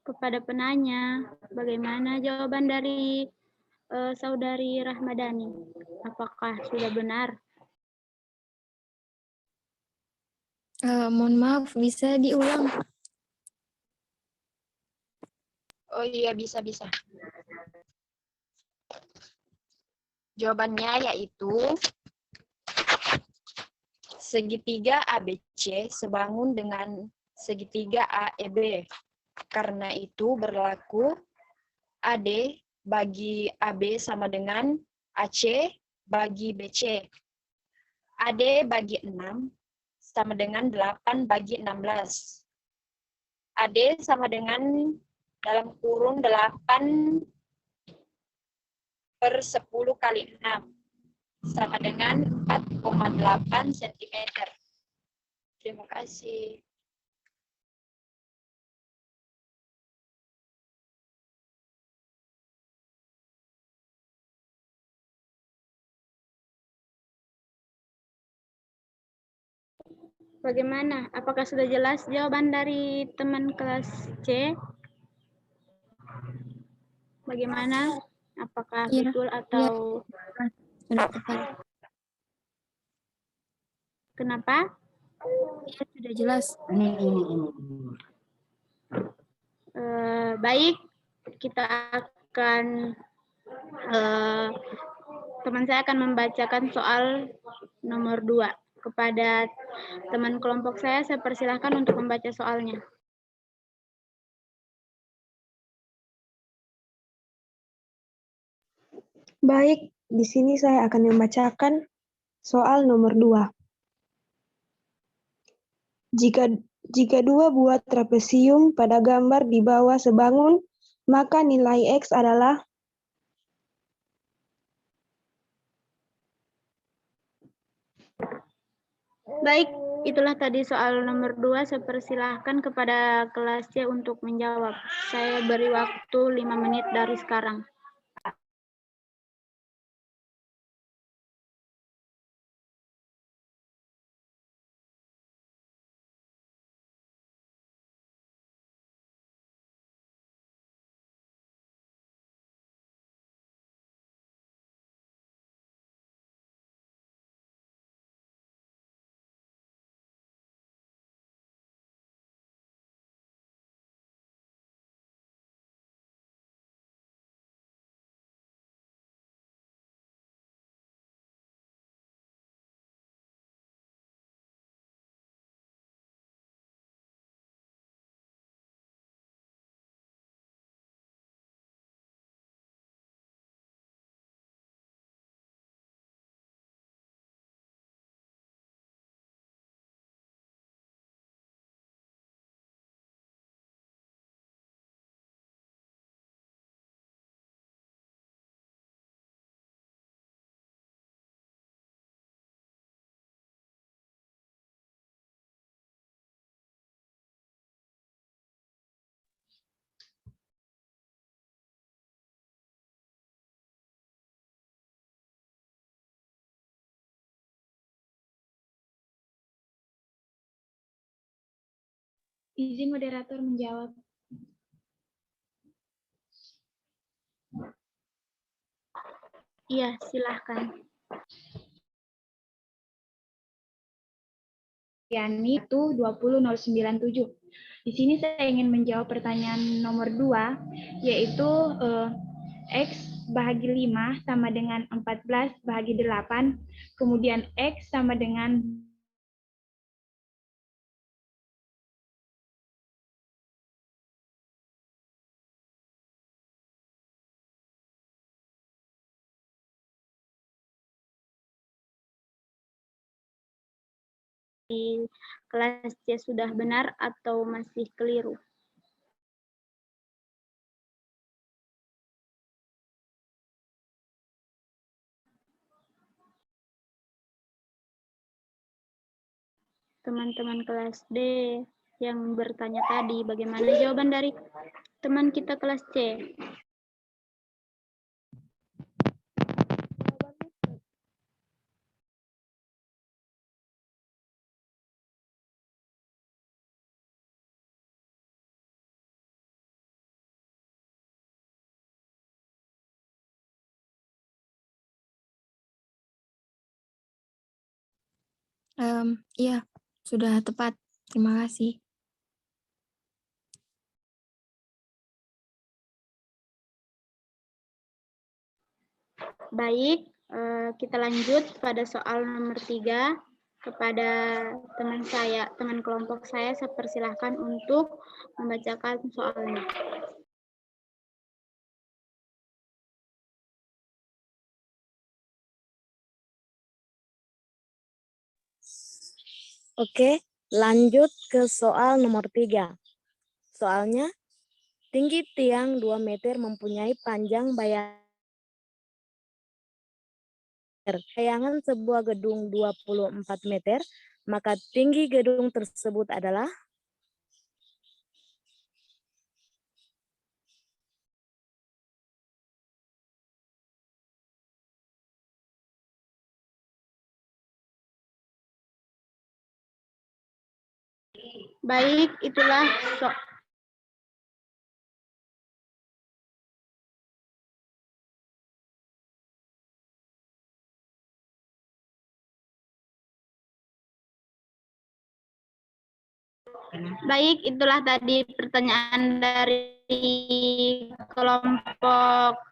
Kepada penanya, bagaimana jawaban dari saudari Rahmadani? Apakah sudah benar? Mohon maaf, bisa diulang? Oh iya, bisa. Jawabannya yaitu segitiga ABC sebangun dengan segitiga AEB. Karena itu berlaku AD bagi AB sama dengan AC bagi BC. AD bagi 6 sama dengan 8 bagi 16. AD sama dengan dalam kurung 8/10 kali 6 sama dengan 4,8 cm. Terima kasih. Bagaimana? Apakah sudah jelas jawaban dari teman kelas C? Bagaimana? Apakah Iya, betul atau sudah tepat. kenapa? Iya, sudah jelas. Baik, kita akan teman saya akan membacakan soal nomor 2 kepada teman kelompok saya persilahkan untuk membaca soalnya. Baik, di sini saya akan membacakan soal nomor 2. Jika dua buah trapesium pada gambar di bawah sebangun, maka nilai X adalah... Baik, itulah tadi soal nomor 2. Saya persilahkan kepada kelas C untuk menjawab. Saya beri waktu 5 menit dari sekarang. Izin moderator menjawab. Iya, silahkan. Yani itu 20097. Di sini saya ingin menjawab pertanyaan nomor 2, yaitu X bahagi 5 sama dengan 14 bahagi 8, kemudian X sama dengan di kelas C sudah benar atau masih keliru? Teman-teman kelas D yang bertanya tadi, bagaimana jawaban dari teman kita kelas C? Iya, sudah tepat. Terima kasih. Baik, kita lanjut pada soal nomor 3. Kepada teman kelompok saya persilahkan untuk membacakan soalnya. Oke, lanjut ke soal nomor 3. Soalnya, tinggi tiang 2 meter mempunyai panjang bayangan sebuah gedung 24 meter, maka tinggi gedung tersebut adalah Baik, itulah tadi pertanyaan dari kelompok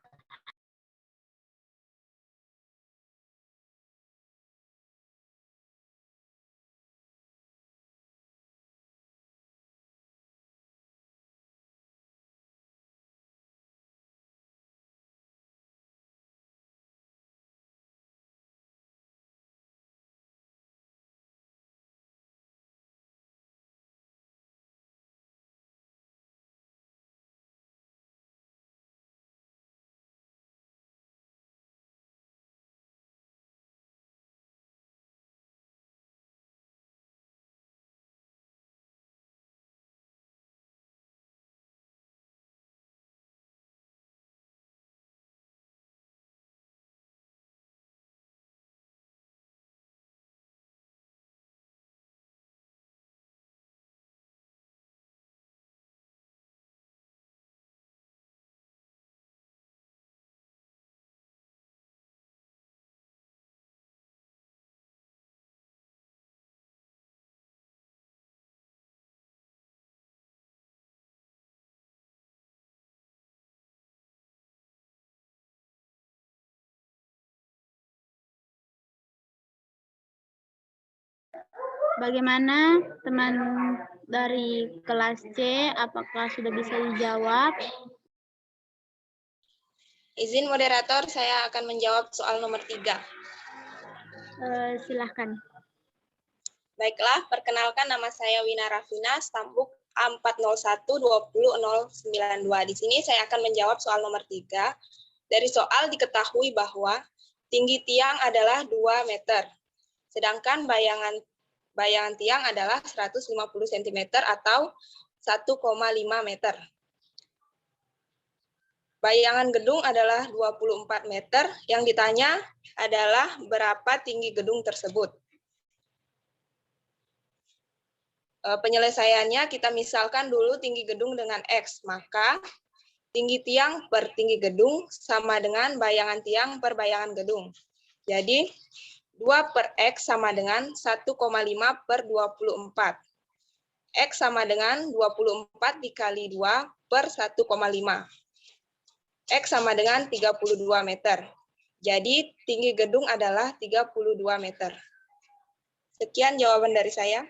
bagaimana teman dari kelas C, apakah sudah bisa dijawab? Izin moderator, saya akan menjawab soal nomor 3. Silahkan. Baiklah, perkenalkan nama saya Wina Rafina, stambuk A401200092. Di sini saya akan menjawab soal nomor 3. Dari soal diketahui bahwa tinggi tiang adalah 2 meter, sedangkan bayangan tiang adalah 150 cm atau 1,5 meter. Bayangan gedung adalah 24 meter, yang ditanya adalah berapa tinggi gedung tersebut. Penyelesaiannya kita misalkan dulu tinggi gedung dengan X, maka tinggi tiang per tinggi gedung sama dengan bayangan tiang per bayangan gedung. Jadi 2 per X sama dengan 1,5 per 24. X sama dengan 24 dikali 2 per 1,5. X sama dengan 32 meter. Jadi tinggi gedung adalah 32 meter. Sekian jawaban dari saya.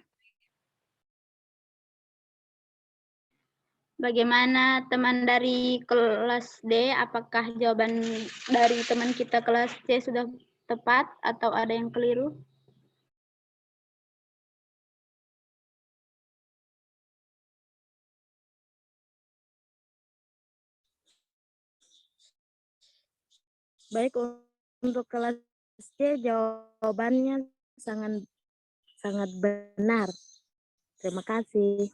Bagaimana teman dari kelas D? Apakah jawaban dari teman kita kelas C sudah tepat atau ada yang keliru? Baik, untuk kelas C jawabannya sangat benar. Terima kasih.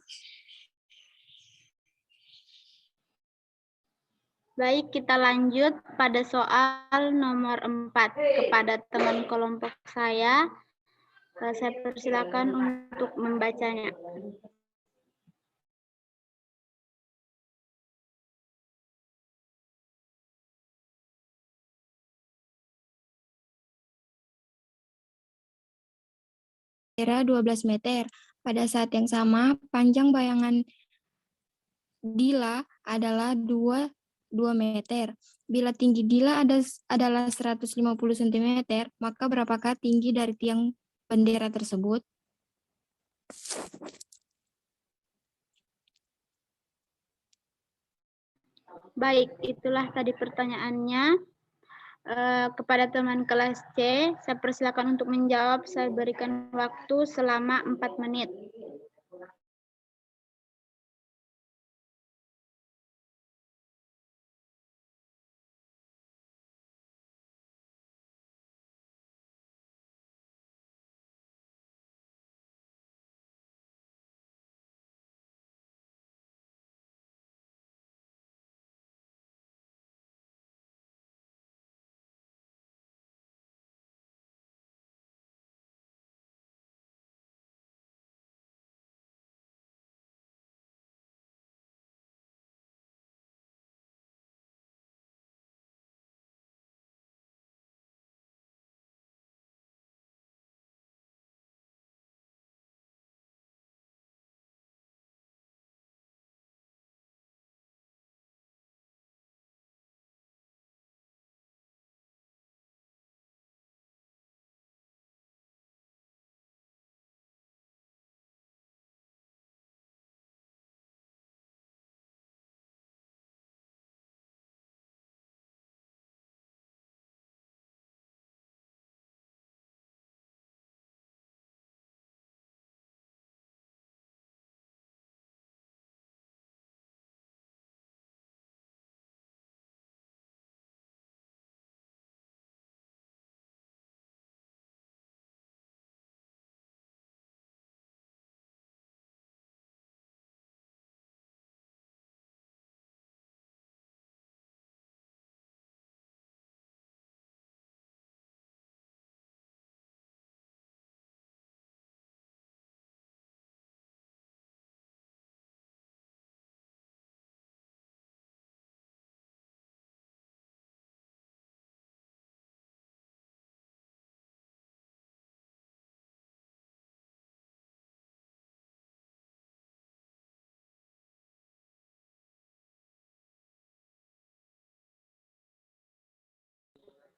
Baik, kita lanjut pada soal nomor 4 kepada teman kelompok saya. Saya persilakan untuk membacanya. Kira 12 meter. Pada saat yang sama, panjang bayangan Dila adalah 2 meter. Bila tinggi Dila adalah 150 cm, maka berapakah tinggi dari tiang bendera tersebut? Baik, itulah tadi pertanyaannya. Kepada teman kelas C, saya persilakan untuk menjawab. Saya berikan waktu selama 4 menit.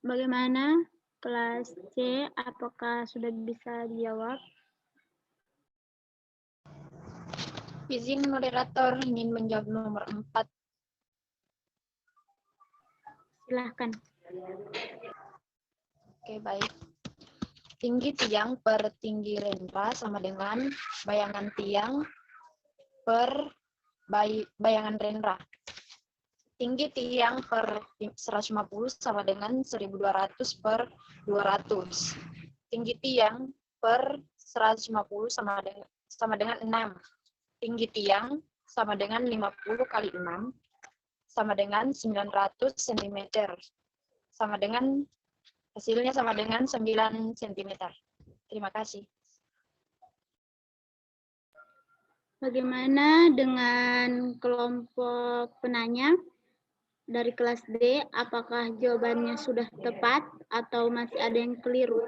Bagaimana kelas C? Apakah sudah bisa dijawab? Izin moderator ingin menjawab nomor 4. Silahkan. Oke, baik. Tinggi tiang per tinggi renra sama dengan bayangan tiang per bayangan renra. Tinggi tiang per 150 sama dengan 1200 per 200. Tinggi tiang per 150 sama dengan 6. Tinggi tiang sama dengan 50 kali 6 sama dengan 900 cm. Hasilnya sama dengan 9 cm. Terima kasih. Bagaimana dengan kelompok penanya dari kelas D? Apakah jawabannya sudah tepat atau masih ada yang keliru?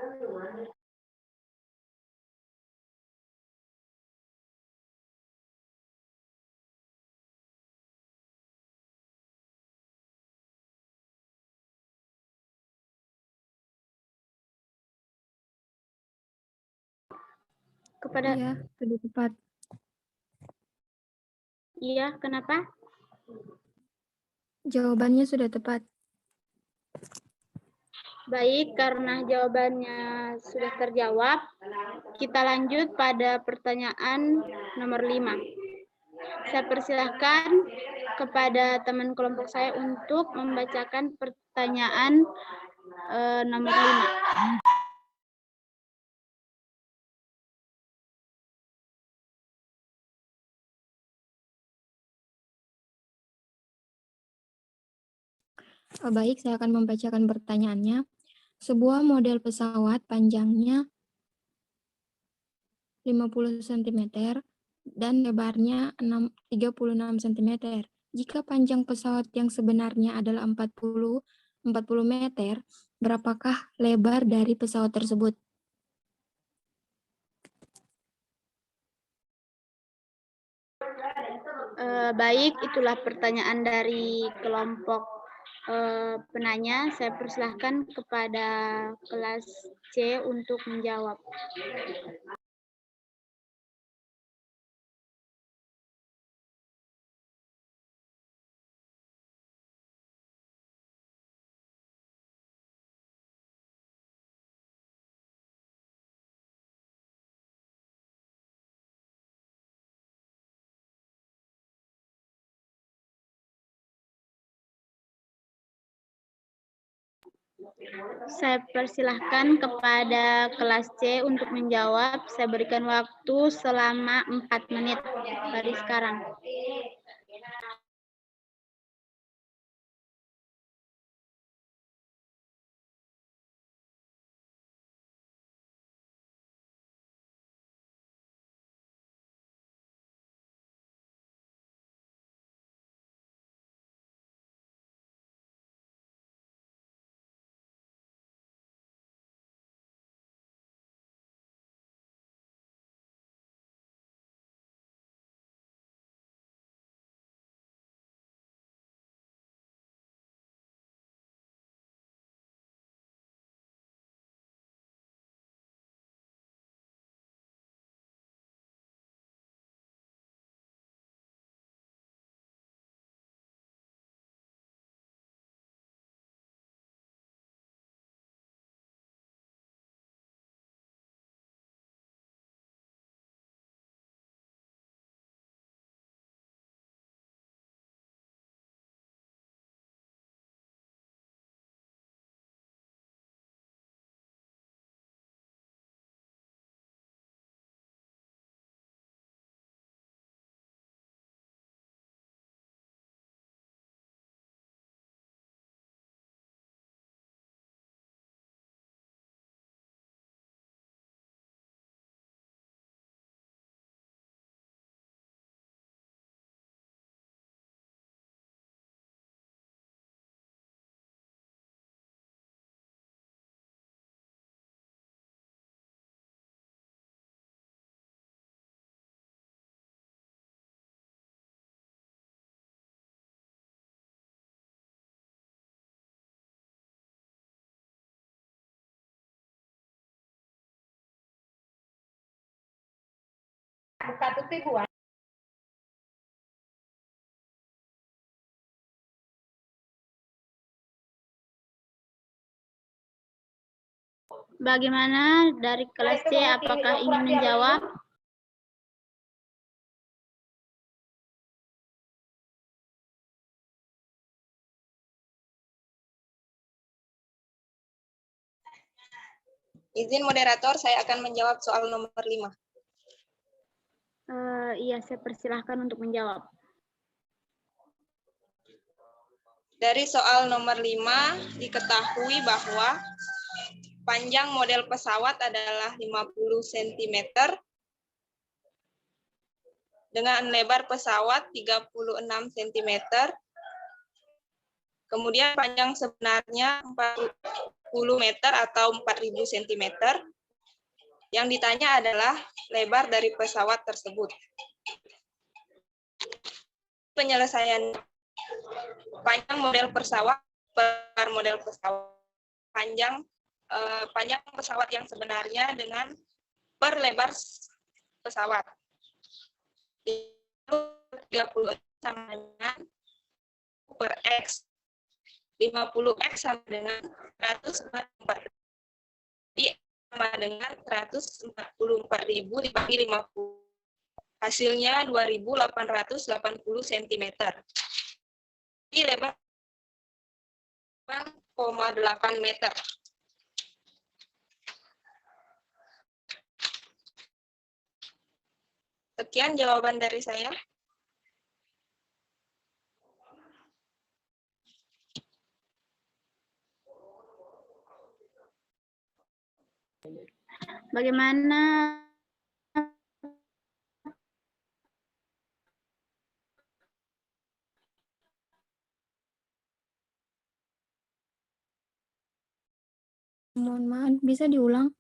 Kepada Iya, sudah tepat. iya, kenapa? Jawabannya sudah tepat. Baik, karena jawabannya sudah terjawab, kita lanjut pada pertanyaan nomor 5. Saya persilahkan kepada teman kelompok saya untuk membacakan pertanyaan nomor 5. Baik, saya akan membacakan pertanyaannya. Sebuah model pesawat panjangnya 50 cm dan lebarnya 36 cm. Jika panjang pesawat yang sebenarnya adalah 40 meter, berapakah lebar dari pesawat tersebut? Baik, itulah pertanyaan dari kelompok penanya. Saya persilahkan kepada kelas C untuk menjawab. Saya persilahkan kepada kelas C untuk menjawab. Saya berikan waktu selama 4 menit dari sekarang. Bagaimana dari kelas C? Apakah ingin menjawab? Izin moderator, saya akan menjawab soal nomor 5. Iya, saya persilahkan untuk menjawab. Dari soal nomor 5, diketahui bahwa panjang model pesawat adalah 50 cm dengan lebar pesawat 36 cm. Kemudian panjang sebenarnya 40 meter atau 4.000 cm. Yang ditanya adalah lebar dari pesawat tersebut. Penyelesaian panjang model pesawat per model pesawat, panjang pesawat yang sebenarnya dengan per lebar pesawat. 30 sama dengan per X. 50X sama dengan 144. Jadi sama dengan 144.000 dibagi 50. Hasilnya 2.880 cm. Jadi lebar 8,8 meter. Sekian jawaban dari saya. Bagaimana Mohon maaf, bisa diulang?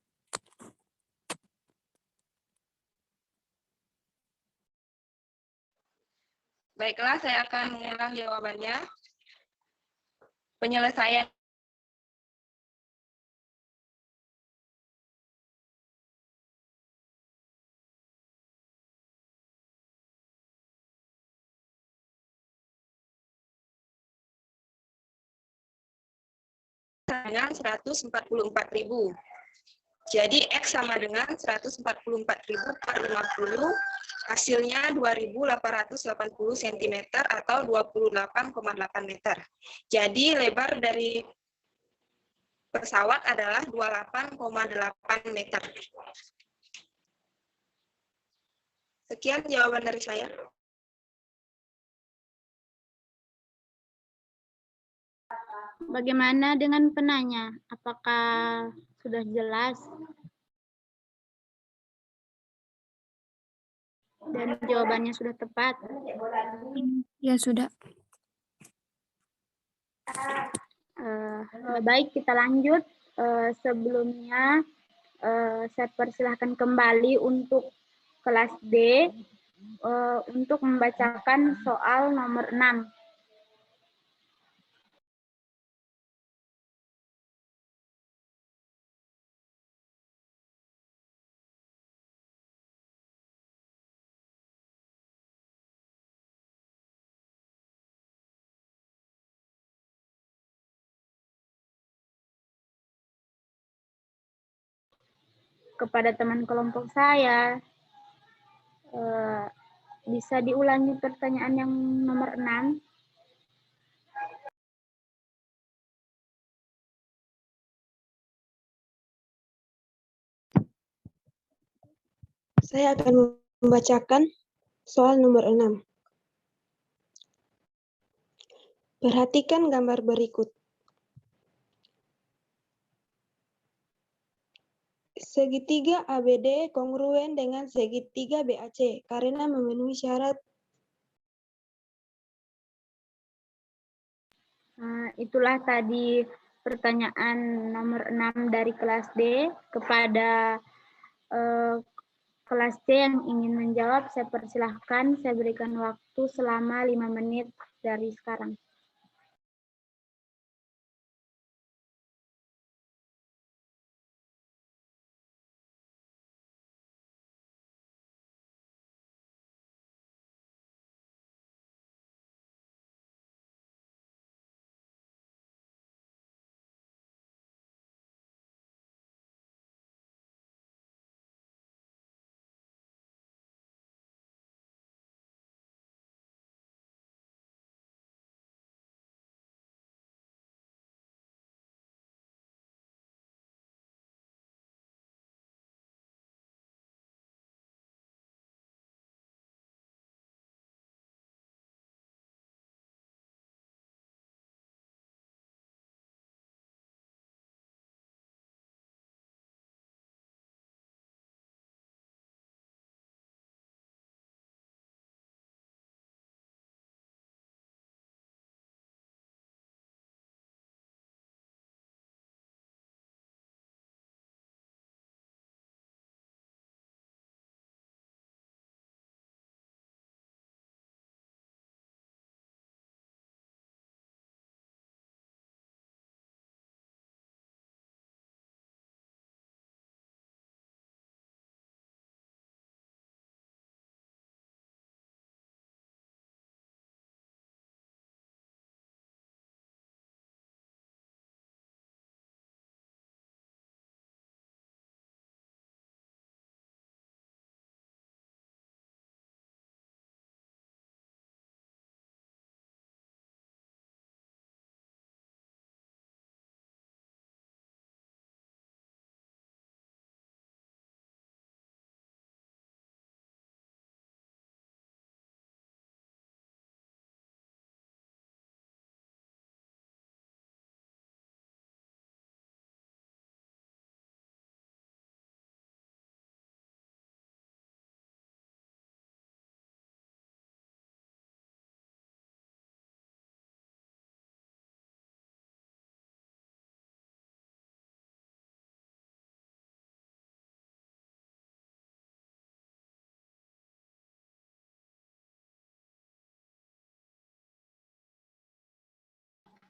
Baiklah, saya akan mengulang jawabannya. Penyelesaian dengan 144.000. Jadi X sama dengan 144.000 per 50, hasilnya 2.880 cm atau 28,8 meter. Jadi lebar dari pesawat adalah 28,8 meter. Sekian jawaban dari saya. bagaimana dengan penanya? Apakah sudah jelas? Dan jawabannya sudah tepat? Ya, sudah. Baik, kita lanjut. Sebelumnya, saya persilahkan kembali untuk kelas D untuk membacakan soal nomor 6. Kepada teman kelompok saya, bisa diulangi pertanyaan yang nomor 6? Saya akan membacakan soal nomor 6. Perhatikan gambar berikut. Segitiga ABD kongruen dengan segitiga BAC karena memenuhi syarat. Itulah tadi pertanyaan nomor 6 dari kelas D. Kepada kelas C yang ingin menjawab, saya persilahkan, saya berikan waktu selama 5 menit dari sekarang.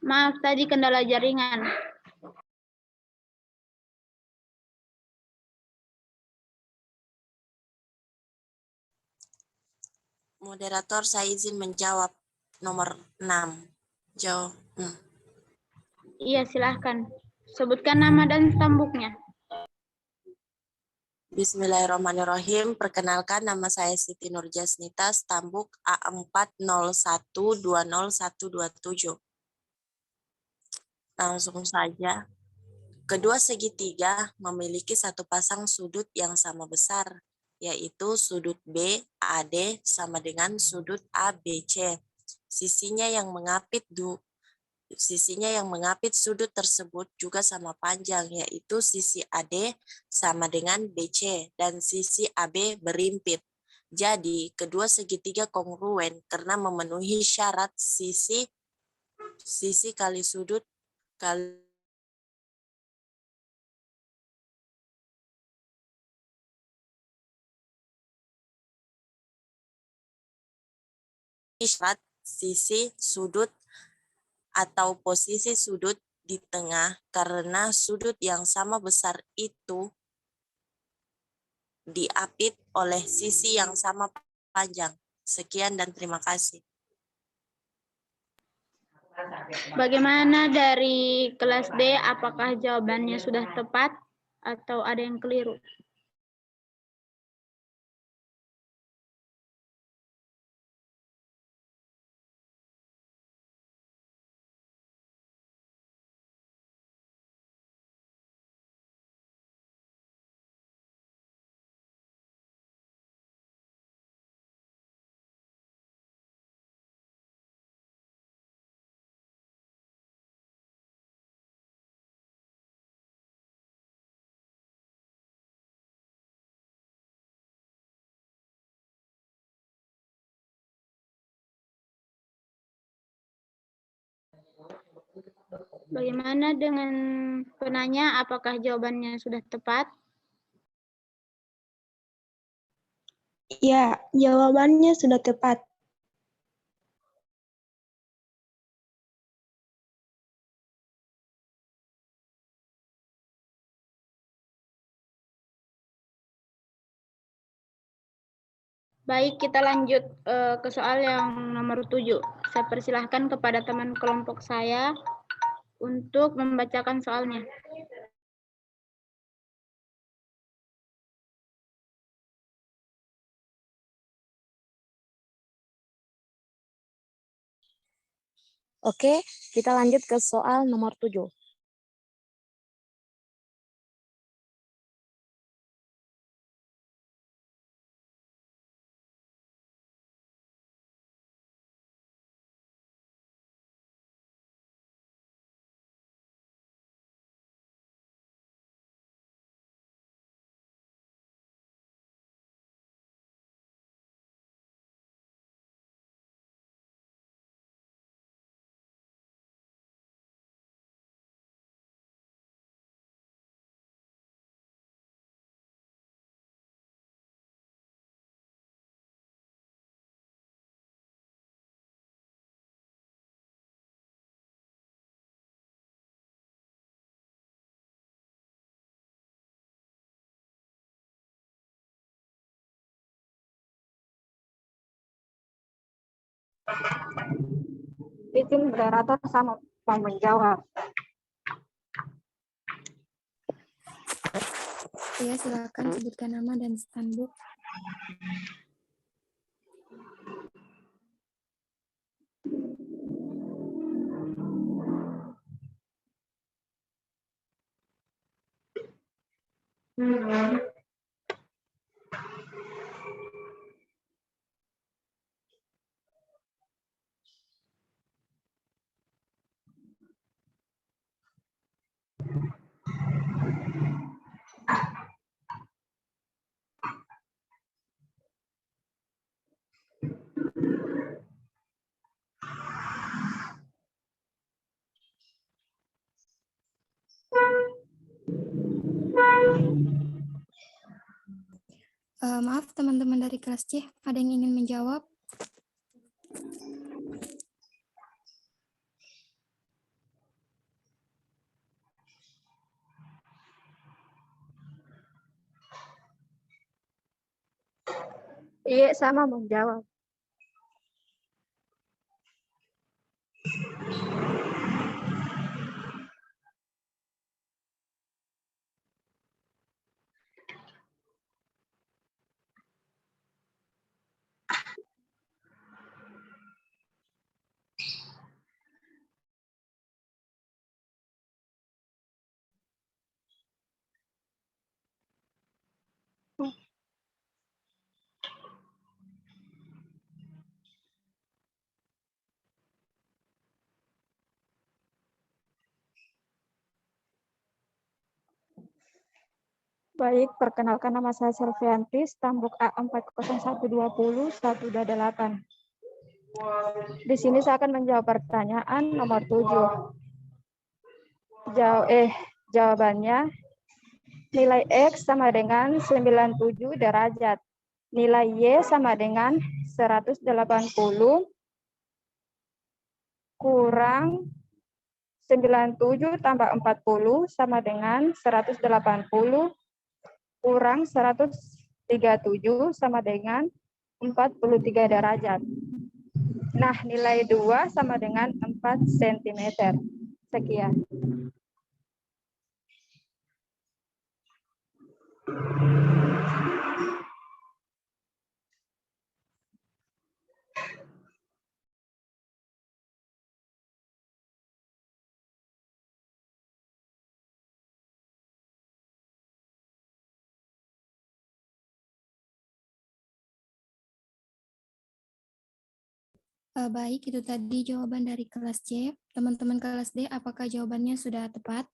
Maaf, tadi kendala jaringan. Moderator, saya izin menjawab nomor 6. Jawab. Iya, silahkan. Sebutkan nama dan stambuknya. Bismillahirrahmanirrahim. Perkenalkan, nama saya Siti Nurjasnita, stambuk A401202127. Langsung saja. Kedua segitiga memiliki satu pasang sudut yang sama besar, yaitu sudut BAD sama dengan sudut ABC. Sisinya yang mengapit sudut tersebut juga sama panjang, yaitu sisi AD sama dengan BC dan sisi AB berimpit. Jadi, kedua segitiga kongruen karena memenuhi syarat sisi kali sudut kali syarat sisi sudut atau posisi sudut di tengah karena sudut yang sama besar itu diapit oleh sisi yang sama panjang. Sekian dan terima kasih. Bagaimana dari kelas D? Apakah jawabannya sudah tepat atau ada yang keliru? Bagaimana dengan penanya? Apakah jawabannya sudah tepat? Ya, jawabannya sudah tepat. Baik, kita lanjut ke soal yang nomor 7. Saya persilahkan kepada teman kelompok saya untuk membacakan soalnya. Oke, kita lanjut ke soal nomor 7. Izin moderator sama mau menjawab. Ya, silakan sebutkan nama dan stambuk. Maaf teman-teman dari kelas C, ada yang ingin menjawab? Y sama menjawab. Baik, perkenalkan nama saya Selviantis, tambuk A40120-128. Di sini saya akan menjawab pertanyaan nomor 7. Jawabannya, nilai X sama dengan 97 derajat. Nilai Y sama dengan 180 kurang 97 tambah 40 sama dengan 180 kurang 137 sama dengan 43 derajat. Nah, nilai 2 sama dengan 4 cm. Sekian. Baik, itu tadi jawaban dari kelas C. Teman-teman kelas D, apakah jawabannya sudah tepat?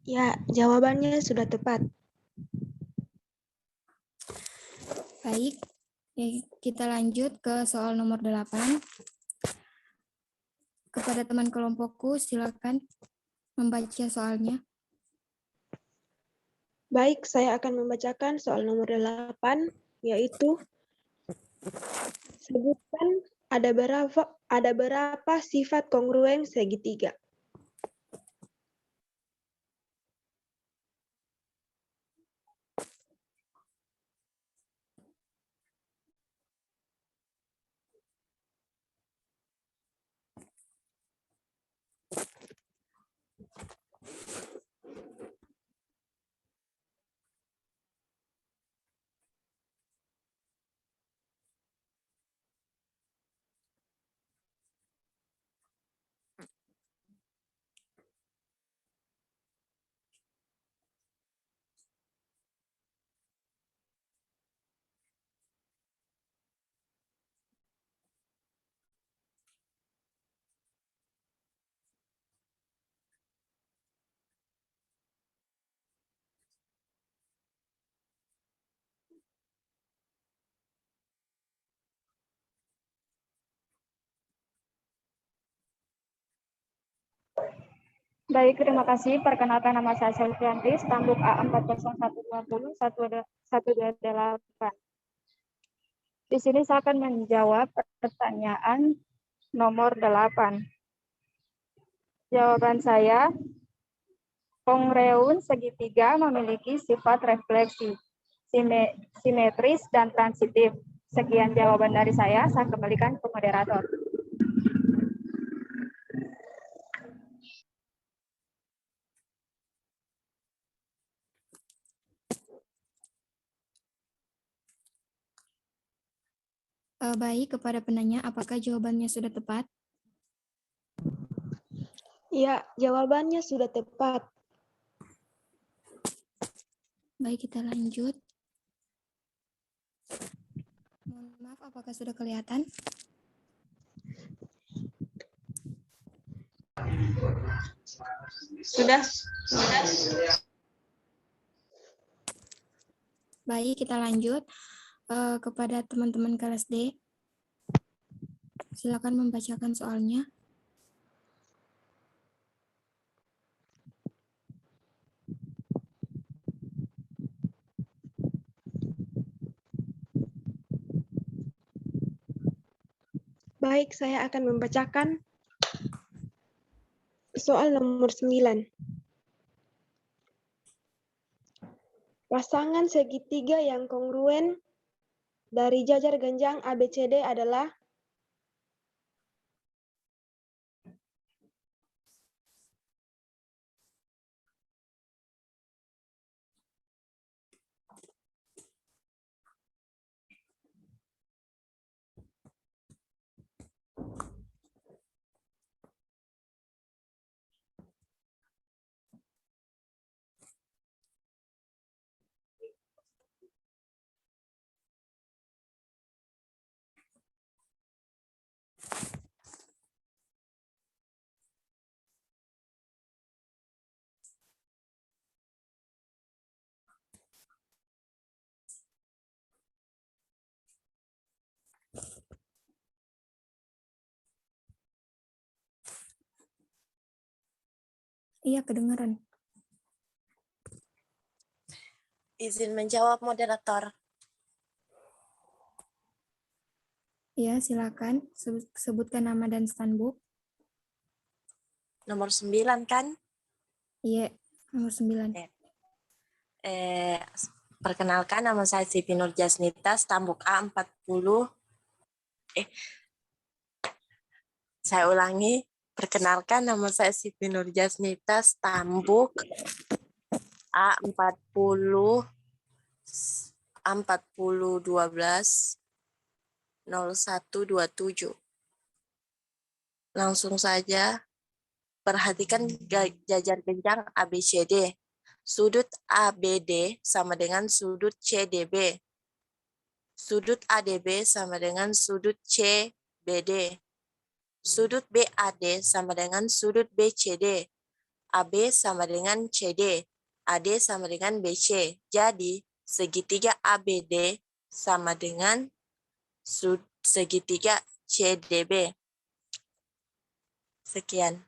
Ya, jawabannya sudah tepat. Baik, kita lanjut ke soal nomor 8. Kepada teman kelompokku, silakan membaca soalnya. Baik, saya akan membacakan soal nomor 8, yaitu sebutkan ada berapa sifat kongruen segitiga. Baik, terima kasih. Perkenalkan nama saya Selviantis, tambuk A40120-128. Di sini saya akan menjawab pertanyaan nomor 8. Jawaban saya, kongreun segitiga memiliki sifat refleksi, simetris, dan transitif. Sekian jawaban dari saya kembalikan ke moderator. Baik, kepada penanya, apakah jawabannya sudah tepat? Ya, jawabannya sudah tepat. Baik, kita lanjut. Mohon maaf, apakah sudah kelihatan? Sudah. Baik, kita lanjut kepada teman-teman kelas D. Silakan membacakan soalnya. Baik, saya akan membacakan soal nomor 9. Pasangan segitiga yang kongruen dari jajar genjang ABCD adalah Iya, kedengaran. Izin menjawab moderator. Iya, silakan. Sebutkan nama dan standbook. Nomor 9 kan? Iya, nomor 9. Perkenalkan, nama saya Siti Nur Jasnita, stambuk A40. Saya ulangi. Perkenalkan, nama saya Siti Nur Jasnita, stambuk A40 12 0127. Langsung saja, perhatikan jajar genjang ABCD. Sudut ABD sama dengan sudut CDB. Sudut ADB sama dengan sudut CBD. Sudut BAD sama dengan sudut BCD. AB sama dengan CD. AD sama dengan BC. Jadi, segitiga ABD sama dengan segitiga CDB. Sekian.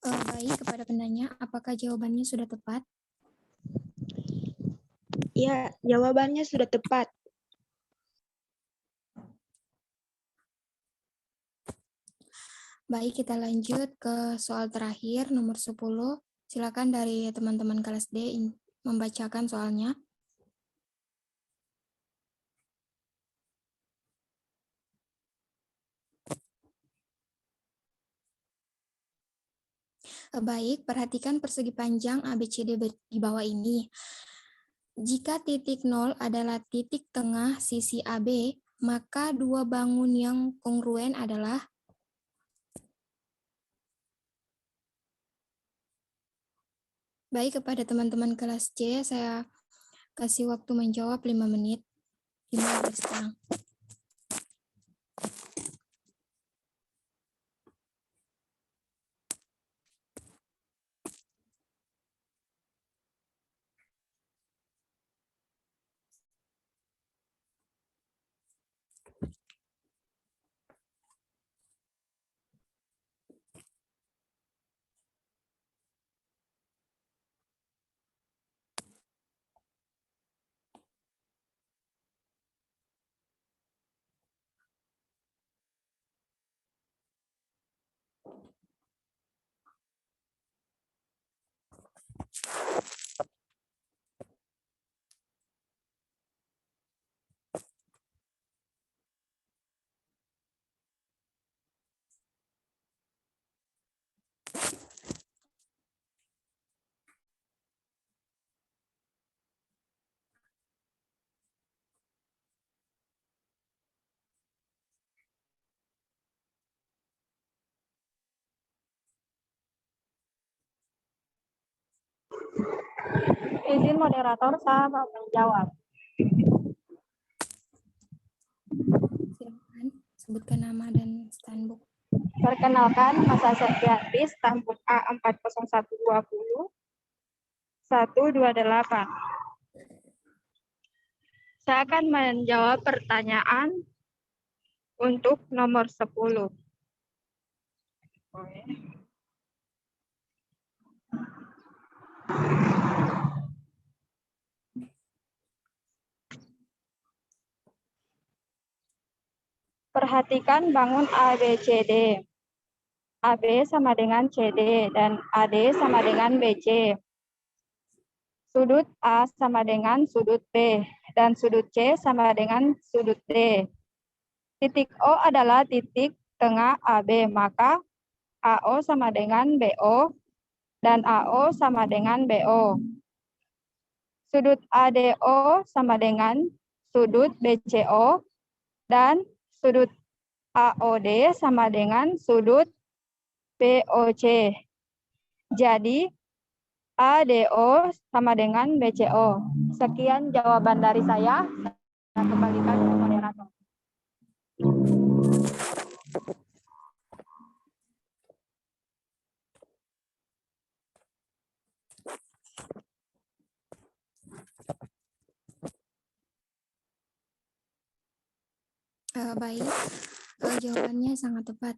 Baik, kepada penanya, apakah jawabannya sudah tepat? ya, jawabannya sudah tepat. Baik, kita lanjut ke soal terakhir, nomor 10. Silakan dari teman-teman kelas D membacakan soalnya. Baik, perhatikan persegi panjang ABCD di bawah ini. Jika titik 0 adalah titik tengah sisi AB, maka dua bangun yang kongruen adalah baik, kepada teman-teman kelas C, saya kasih waktu menjawab 5 menit. Dimulai sekarang. Izin moderator, saya mau menjawab. Silakan sebutkan nama dan standbook. Perkenalkan, nama saya Septiati, stambuk A40120 128. Saya akan menjawab pertanyaan untuk nomor 10. Perhatikan bangun ABCD. AB sama dengan CD dan AD sama dengan BC. Sudut A sama dengan sudut B dan sudut C sama dengan sudut D. Titik O adalah titik tengah AB, maka AO sama dengan BO dan AO sama dengan BO. Sudut ADO sama dengan sudut BCO dan sudut AOD sama dengan sudut BOC. Jadi ADO sama dengan BCO. Sekian jawaban dari saya. Saya kembalikan ke moderator. Baik, jawabannya sangat tepat.